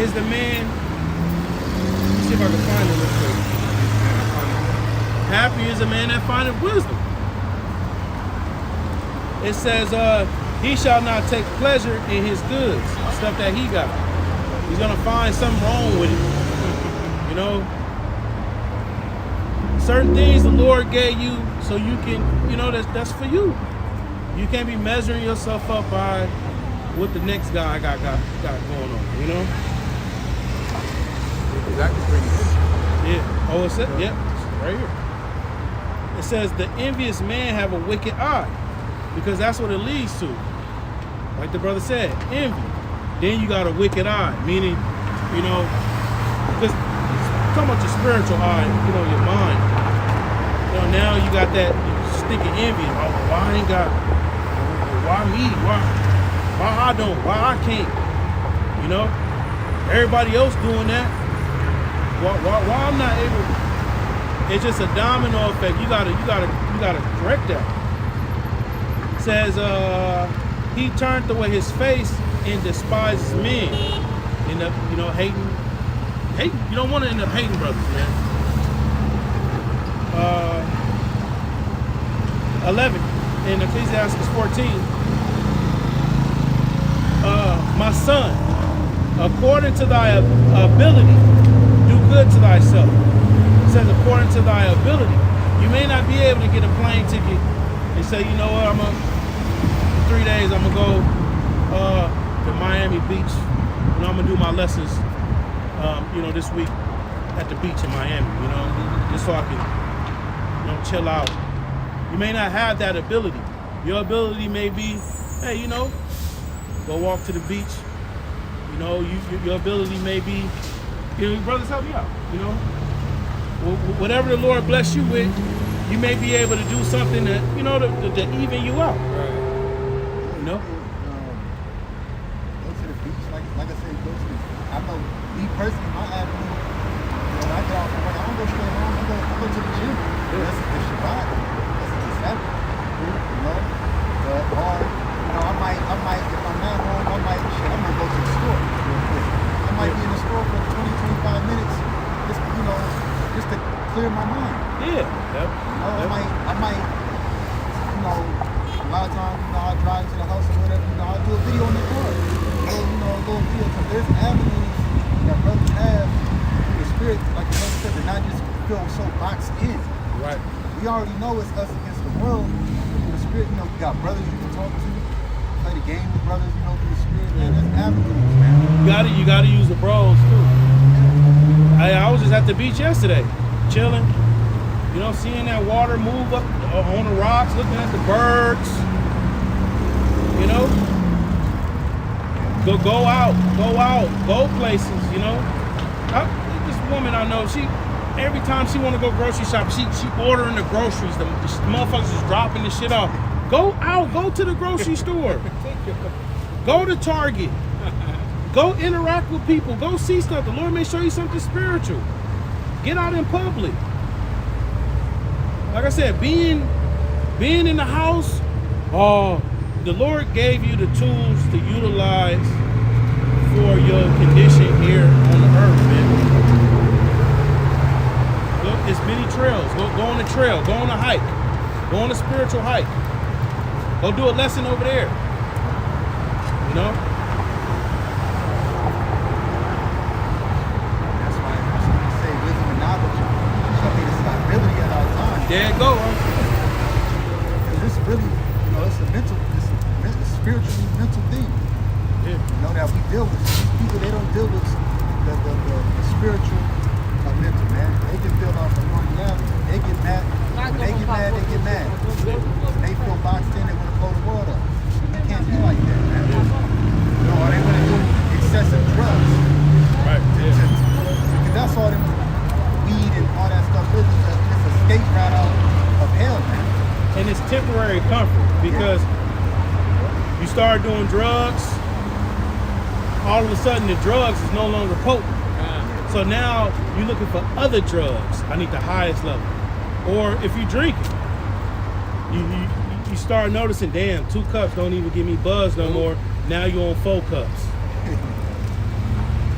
is the man. Let me see if I can find it real quick. Happy is a man that findeth wisdom. It says, he shall not take pleasure in his goods, stuff that he got. He's gonna find something wrong with it. You know? Certain things the Lord gave you so you can, you know, that's for you. You can't be measuring yourself up by what the next guy got going on, you know? That can bring it. Yeah. Oh, it's it? Yep. Right here. It says the envious man have a wicked eye, because that's what it leads to. Like the brother said, envy. Then you got a wicked eye, meaning, you know, because talking about your spiritual eye, you know, your mind. You know, now you got that stinking envy. Oh, why I ain't got? Why me? Why I don't? Why I can't? You know, everybody else doing that. Why I'm not able? It's just a domino effect. You gotta correct that. It says he turned away his face and despises men. End up, you know, hating. You don't want to end up hating brothers, man. 11 in Ecclesiastes 14. My son, according to thy ability, do good to thyself. It says according to thy ability. You may not be able to get a plane ticket and say, you know what, in 3 days I'm gonna go to Miami Beach, and I'm gonna do my lessons, you know, this week at the beach in Miami, you know, just so I can, you know, chill out. You may not have that ability. Your ability may be, hey, you know, go walk to the beach. You know, your ability may be, you know, brothers, help me out, you know. Whatever the Lord bless you with, you may be able to do something that, you know, to even you out. Right. You know? Go to the beach, like I said, go to the beach. I know, me personally, my avenue, when I get off from work, I don't go straight home, I go to the gym. That's the Shabbat. That's the Sabbath. You know? Or, you know, I might, if I'm not home, I might go to the store real quick. I might be in the store for 20, 25 minutes, just, you know, just to clear my mind. Yeah. Yep. You know, I might, you know, a lot of times, you know, I drive to the house or whatever, you know, I'll do a video on the car. You know, a little video. So there's avenues that brothers have in the spirit, like the brother said, to not just feel so boxed in. Right. We already know it's us against the world. In the spirit, you know, we got brothers you can talk to, play the game with brothers, you know, through the spirit, man. There's avenues, man. You gotta use the bros too. I was just at the beach yesterday, chilling. You know, seeing that water move up on the rocks, looking at the birds. You know, go out, go places. You know, this woman I know, every time she want to go grocery shop, she ordering the groceries. The motherfuckers is dropping the shit off. Go out, go to the grocery store. Go to Target. Go interact with people. Go see stuff. The Lord may show you something spiritual. Get out in public. Like I said, being in the house, the Lord gave you the tools to utilize for your condition here on the earth, man. Look, there's many trails. Go on the trail. Go on a hike. Go on a spiritual hike. Go do a lesson over there. You know? There it go, bro. Because it's really, it's a mental, it's a spiritually mental thing. Yeah. That we deal with. These people, they don't deal with the spiritual mental, man. They just deal off emotionality. They get mad. When they get mad, they get mad. When they feel boxed in, they want to blow the world up. You can't be like that, man. Or they want to do excessive drugs. Right. Yeah. Because that's all them weed and all that stuff is. It's a escape route out of hell, man. And it's temporary comfort because you start doing drugs, all of a sudden the drugs is no longer potent. So now you're looking for other drugs. I need the highest level. Or if you drink it, you start noticing, damn, 2 cups don't even give me buzz no more. Now you're on 4 cups.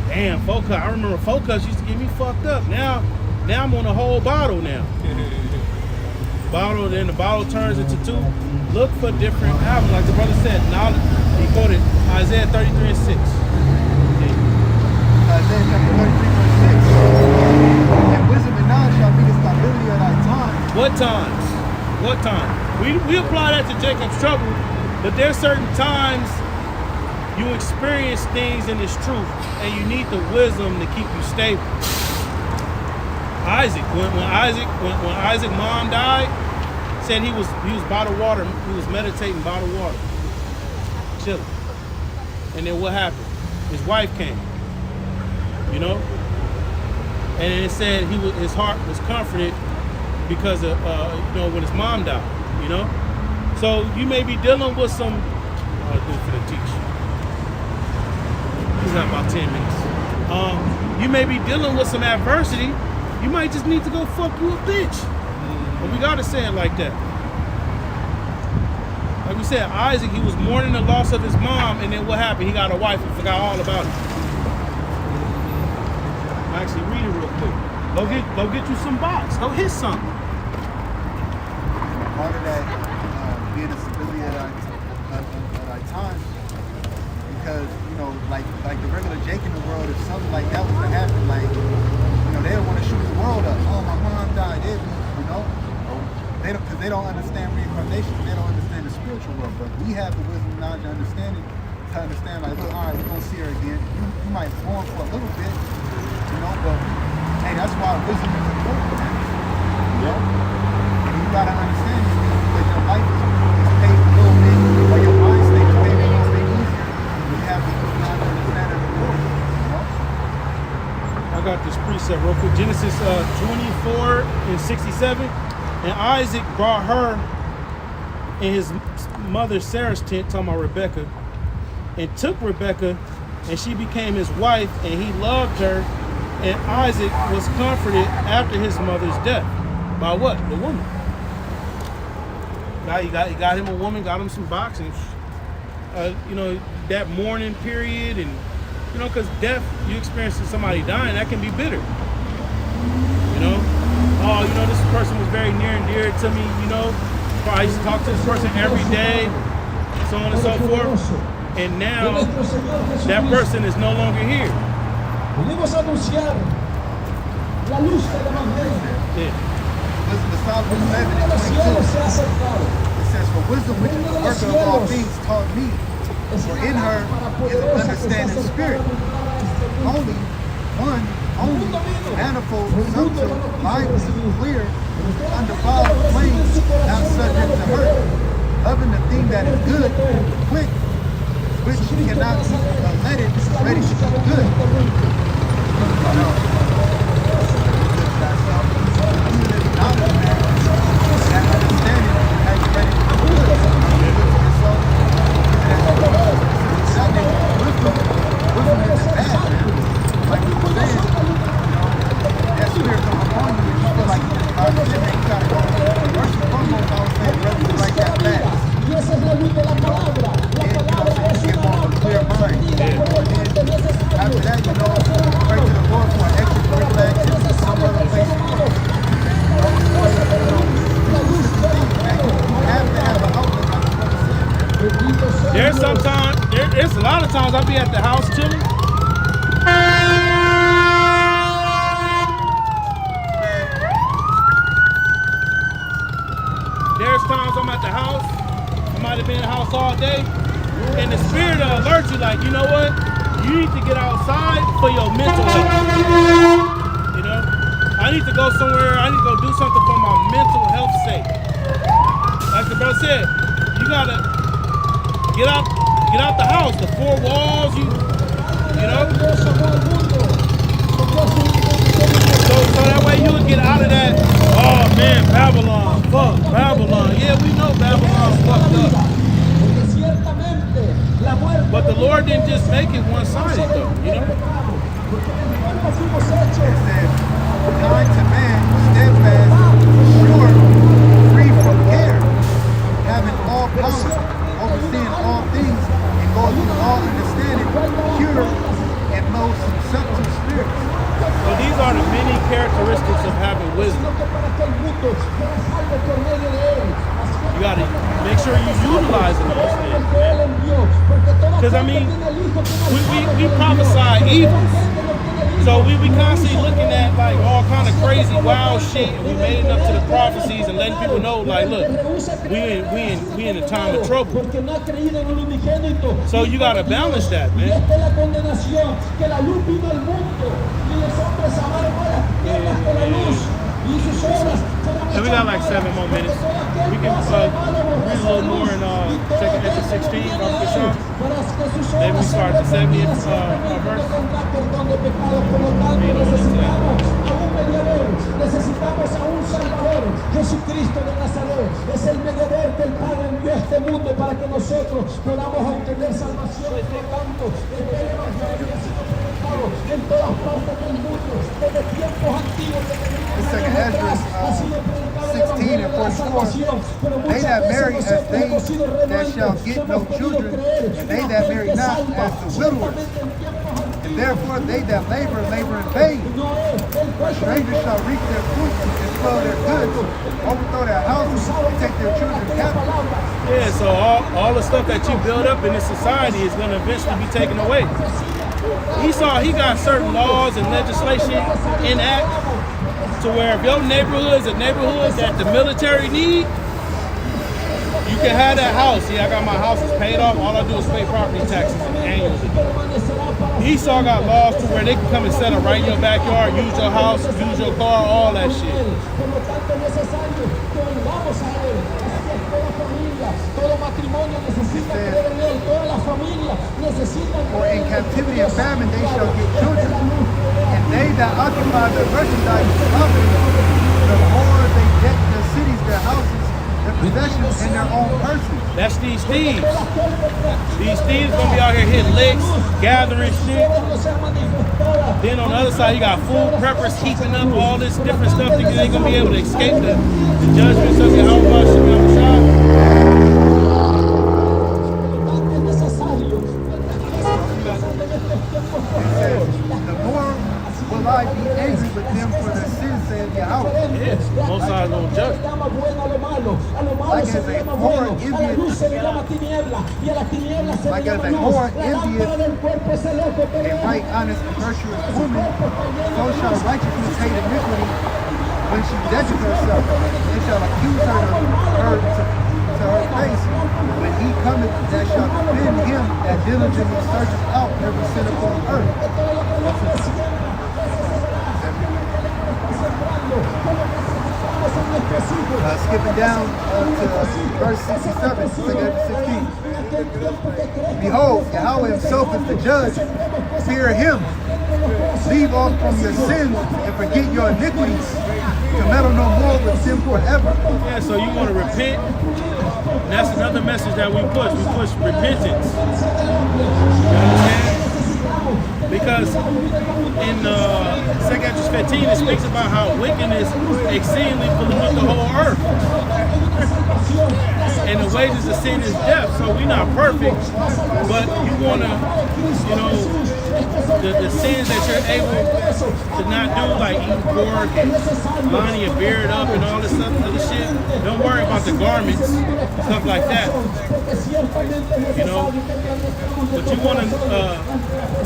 Damn, 4 cups. I remember 4 cups used to get me fucked up. Now I'm on a whole bottle now. Bottle, then the bottle turns into 2. Look for different albums. Like the brother said, knowledge. He quoted Isaiah 33:6. Isaiah chapter 33:6. And wisdom and knowledge shall be the stability of thy time. What times? What time? We apply that to Jacob's trouble, but there's certain times you experience things in this truth, and you need the wisdom to keep you stable. Isaac, when Isaac's mom died, said he was by the water. He was meditating by the water, chilling. And then what happened? His wife came. And it said his heart was comforted because of when his mom died. So you may be dealing with some. I'll do it for the teach. He's got about 10 minutes. You may be dealing with some adversity. You might just need to go fuck you a bitch. But we gotta say it like that. Like we said, Isaac, he was mourning the loss of his mom, and then what happened? He got a wife and forgot all about it. Actually, read it real quick. Go get you some box. Go hit something. Part of that being a stability at our time, because like the regular Jake in the world, if something like that was to happen, like they don't want to shoot the world up. Oh, my mom died. They don't, because they don't understand reincarnation. They don't understand the spiritual world. But we have the wisdom, knowledge, and understanding to understand. Like, look, all right, we're gonna see her again. You might mourn for a little bit, but hey, that's why wisdom is important, man. And you gotta understand these things because your life is paved a little bit, or your mind state is paved a little bit easier. You have the wisdom, knowledge, and understanding of the world. I got this precept real quick. Genesis 24:67. And Isaac brought her in his mother Sarah's tent, talking about Rebecca, and took Rebecca, and she became his wife, and he loved her. And Isaac was comforted after his mother's death. By what? The woman. Now he got him a woman, got him some boxing. That mourning period, and because death, you experiencing somebody dying, that can be bitter. This person was very near and dear to me, I used to talk to this person every day, so on and so forth. And now, that person is no longer here. Venimos a anunciar la luz del Evangelio. Listen to Psalm 7:22. It says, "For wisdom, which is the worker of all things, taught me. For in her is an understanding spirit." Only, manifold, subtle, lively, clear, undefiled, plain, not subject to hurt. Loving the thing that is good, quick, which cannot be letted, ready to be good. There's a lot of times I'll be at the house chilling. might have been in the house all day, and the spirit will alert you like, you know what? You need to get outside for your mental health. You know? I need to go somewhere, I need to go do something for my mental health sake. Like the brother said, you gotta get out the house, the four walls, you know? So that way you would get out of that, oh man, Babylon, fuck, Babylon. Yeah, we know Babylon fucked up. But the Lord didn't just make it one-sided though, you know? It said, kind to man, steadfast, sure, free from care, having all power, overseeing all things, and going through all understanding, pure and most subtle spirits. So these are the many characteristics of having wisdom. You gotta make sure you utilizing those things, man. Because I mean, we prophesy evils. So we constantly looking at like all kind of crazy, wild shit, and we made it up to the prophecies and letting people know, like, look, we in a time of trouble. So you gotta balance that, man. And we got like 7 more minutes. We can read a little more in 2 Ezra 16, Dr. Sean. Maybe we start at the 70th verse. Necesitamos a un Salvador, Jesucristo de Nazaret. Es el mediador que el Padre envió a este mundo para que nosotros podamos obtener salvación. Por lo tanto, el Evangelio ha sido predicado en todas partes del mundo, desde tiempos antiguos. Second Ezra 16 and 44. They that marry as they that shall get no children, and they that marry not as the widowers. And therefore they that labor in vain. For strangers shall reap their fruits and spoil their goods, overthrow their houses, and take their children captive. Yeah, so all the stuff that you build up in this society is going to eventually be taken away. Esau, he got certain laws and legislation enact to where if your neighborhood is a neighborhood that the military need, you can have that house. Yeah, I got my house is paid off. All I do is pay property taxes annually. Esau got laws to where they can come and set up right in your backyard, use your house, use your car, all that shit. For in captivity and famine they shall get children, and they that occupy their merchandise property, the more they deck their cities, their houses, their possessions, and their own persons. That's these thieves. These thieves gonna be out here hitting licks, gathering shit. Then on the other side, you got food preppers heaping up all this different stuff thinking they gonna be able to escape the judgments of Yahweh The more will I be angry with them for their sins, saith Yahweh. Yes, most sides gonna judge. Like as a whore envious, a right, honest, and virtuous woman, so shall righteousness hate iniquity when she judges herself. They shall accuse her to her face. When he cometh, that shall defend him that diligently searcheth out every sinner on earth. Skipping down to verse 67, 16. Behold, Yahweh himself is the judge. Fear him. Leave off from your sins and forget your iniquities, to meddle no more with sin forever. Yeah, so you want to repent? That's another message that we push. We push repentance. You understand? Because in 2 Ezra 15, it speaks about how wickedness exceedingly pollutes the whole earth. And the wages of sin is death. So we're not perfect, but you want to, you know, the sins that you're able to not do, like eating pork and lining your beard up and all this other shit. Don't worry about the garments, stuff like that. You know, but you want to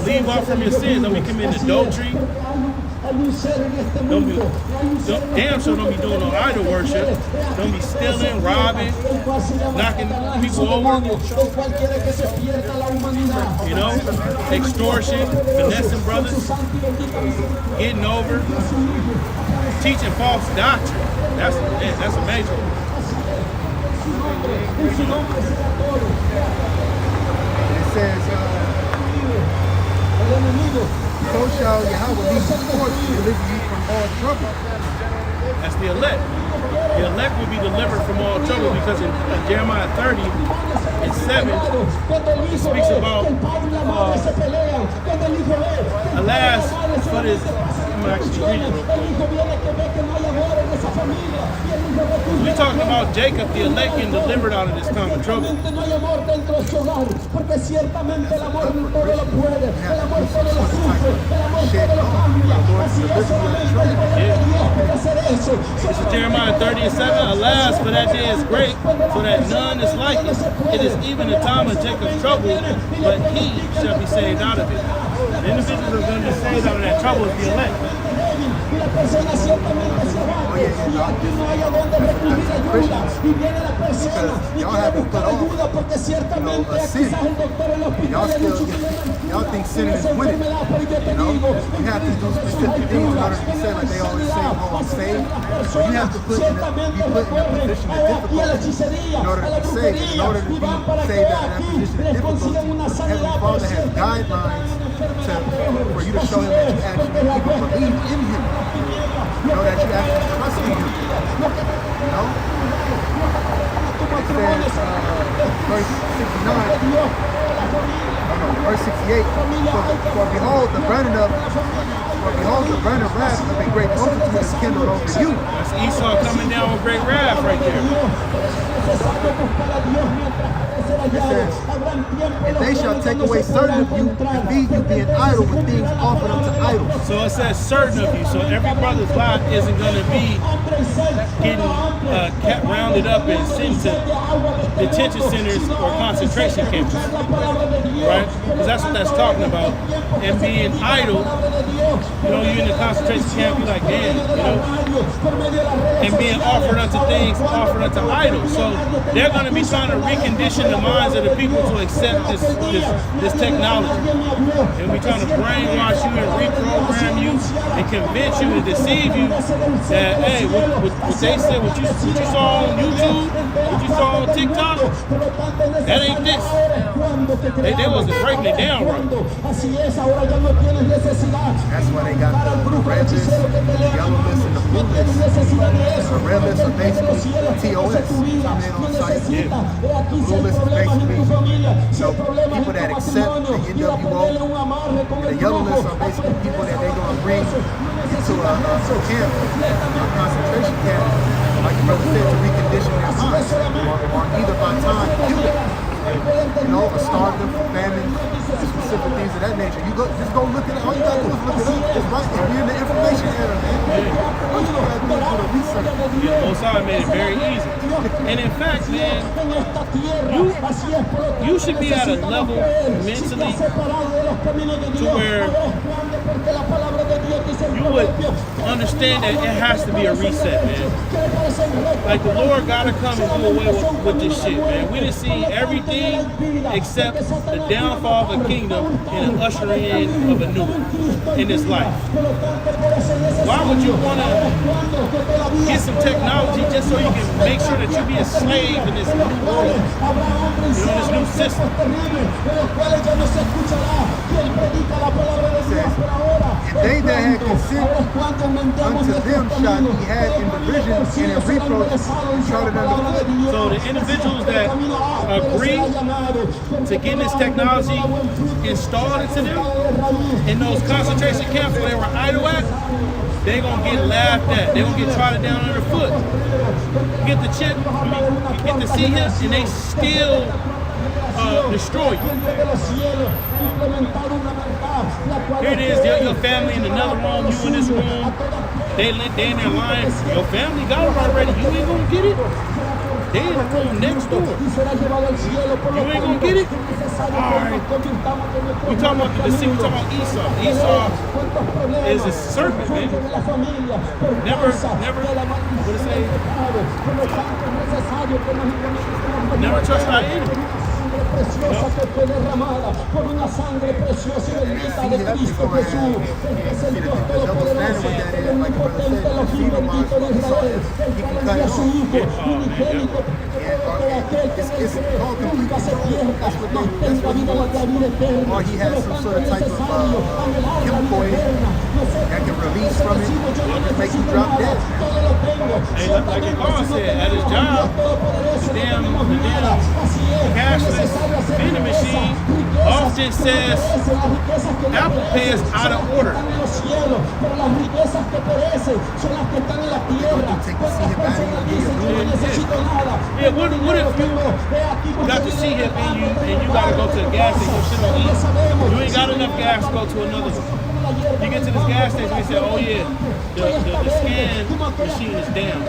leave off from your sins. Don't be committing adultery, Don't be, damn sure don't be doing no idol worship. Don't be stealing, robbing, knocking people over. You know, extortion, finessing brothers, getting over, teaching false doctrine. That's a major one. It says, so shall Yahweh lead you forth to deliver you from all trouble. That's the elect. The elect will be delivered from all trouble because in Jeremiah 30 and 7, it speaks about alas for this. I'm actually reading real quick. We talking about Jacob, the elect, getting delivered out of this time of trouble. This is Jeremiah 30 and 7. Alas, for that day is great, so that none is like it. It is even a time of Jacob's trouble, but he shall be saved out of it. The individuals who are going to be saved out of that trouble is the elect. Y'all haven't put off, a sin. Y'all think sinning is winning. You have to do specific things in order to be saved, like they always say, oh, I'm saved. So you have to be put in a position of difficulty in order to be saved. In order to be saved out of that position of difficulty, Heavenly Father has guidelines for you to show him that you actually even believe in him. That you actually trust in him. It says, verse 68, for behold, the burning wrath of a great multitude is kindled over you. That's Esau coming down with great wrath right there. It says, and they shall take away certain of you, and leave you being idle with things offered unto idols. So it says certain of you. So every brother's lot isn't going to be getting rounded up and sent to detention centers or concentration camps, right? Because that's what that's talking about. And being idle, you're in the concentration camp, you're like, damn, and being offered unto things, offered unto idols. So they're going to be trying to recondition the minds of the people to accept this technology. And we're trying to brainwash you and reprogram you and convince you and deceive you that, hey, what they said, what you saw on YouTube, what you saw on TikTok, that ain't this. They wasn't breaking it down right. That's why they got the red list, the yellow list, and the blue list. The red list are basically TOS, terminated on site. Yeah. The blue list is basically people that accept the NWO. The yellow list are basically people that they're going to bring into a camp, a concentration camp, like the brother said, to recondition their minds, or either by time kill them. Or starve them from famine, specific things of that nature. Just go look at it. All you gotta do is look it up. It's right there. We're in the information era, man. All you gotta do is do the research. Yeah, Osai made it very easy. And in fact, man, you should be at a level mentally to where you would understand that it has to be a reset, man. Like the Lord gotta come and do away with this shit, man. We done seen everything except the downfall of a kingdom and an ushering in of a new one in this life. Why would you want to get some technology just so you can make sure that you be a slave in this new world, in this new system? And they that had consent unto them shall be had in derision and in reproach trodden underfoot. So the individuals that agree to get this technology installed into them in those concentration camps where they were idle at, they're gonna get laughed at. They're gonna get trodden down underfoot. You get the chip, you get to see him, and they still destroy you. Here it is, your family in another room, you in this room. They in there lying. Your family got it already. You ain't gonna get it. They in the room next door. y será llevado al cielo. Por lo You ain't gonna tanto, get it? es necesario que Alright. nos convirtamos en nuestro We talking about the we talking about Esau. Esau ¿Cuántos problemas? is a serpent, man. de la familia por Never- causa never- de la maldición what it say? del pecado. Por lo tanto, es necesario que nos encontremos Never trust our enemy. preciosa que fue derramada por una sangre preciosa y bendita de Cristo Jesús. Este es el Dios Todopoderoso, el omnipotente, Elohim bendito de Israel, el que envió a su Hijo unigénito, todo aquel que en él cree nunca se pierda, mas tenga vida la vida eterna. Or he has Por lo some tanto, sort of es type of, necesario anhelar la chemical vida eterna. that can release from it, Yo make you drop dead. todo lo tengo. Hey, like your boss said, at his job, the damn cashless vending machine often says Apple Pay is out of order. Pero las riquezas que perecen son las que están en la tierra. Take the see him out of you, give you No necesito nada. Yeah, what if you got to see him and you got to go to the gas station, your shit don't eat. You ain't got enough gas to go to another one. You get to this gas station, they say, oh yeah, the scan machine is down.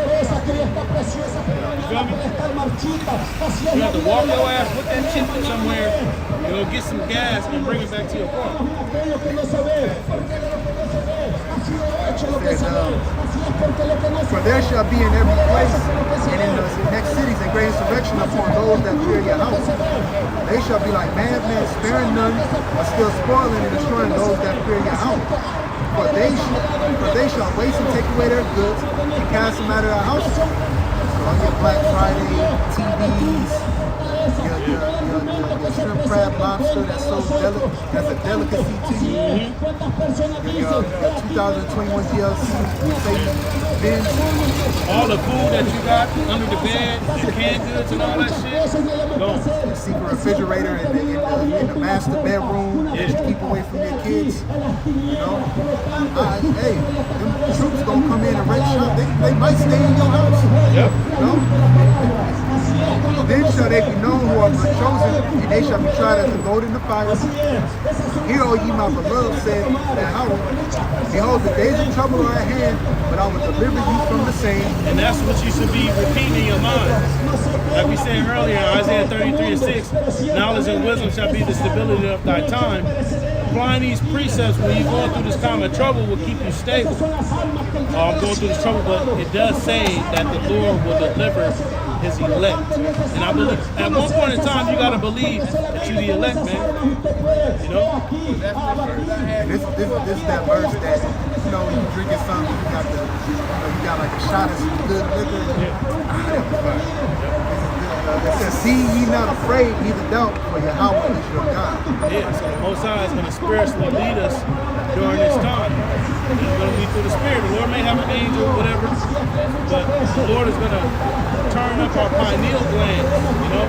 You have to walk your ass, put that chip in somewhere, and go get some gas and bring it back to your car. For there shall be in every place and in the next cities a great insurrection upon those that fear your house. They shall be like madmen, sparing none, but still spoiling and destroying those that fear your house. For they shall waste and take away their goods and cast them out of their houses. So on your Black Friday, TVs, your shrimp, crab, lobster, that's a delicacy to you. Your 2021 DLC, binge. All the food that you got under the bed, the canned goods and all that shit, gone. The secret refrigerator in the master bedroom that you keep away from your kids. You know, hey, them troops gonna come in and wreck shop. They might stay in your house. Yep. You know? Then shall they be known who are my chosen, and they shall be tried as a gold in the fire. Hear, O ye my beloved, said Yahweh, behold, the days of trouble are at hand, but I will deliver you from the same. And that's what you should be repeating in your mind. Like we said earlier, Isaiah 33:6, knowledge and wisdom shall be the stability of thy time. Applying these precepts when you're going through this time of trouble will keep you stable. I'm going through this trouble, but it does say that the Lord will deliver his elect. And I believe at one point in time you gotta believe that you're the elect, man. You know? And this is that verse that, you know, when you drinking something, you got like a shot of some good liquor. It says, see ye not afraid, neither doubt, for Yahweh is your God. Yeah, so the Most High is gonna spiritually lead us during this time. It's gonna be through the Spirit. The Lord may have an angel, whatever, but the Lord is gonna turn up our pineal gland, you know?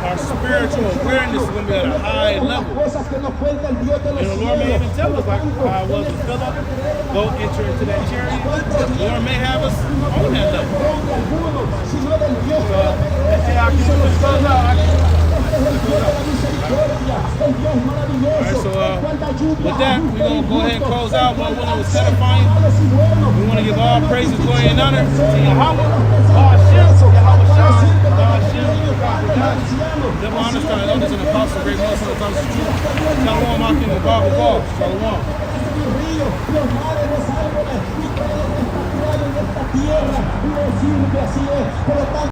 Our spiritual awareness is gonna be at a high level. And the Lord may even tell us, like how it was with Philip, go enter into that chariot. The Lord may have us on that level. Alright, so with that, we're going to go ahead and close out. Lord willing, with edifying. We want to give all praises, glory, and honor to Yahweh, Hashem, Yahweh Shai, Hashem, Devil honor, starting elders and apostles, great most of the times of truth. Shalom, Akim, and Bible Ball. Shalom.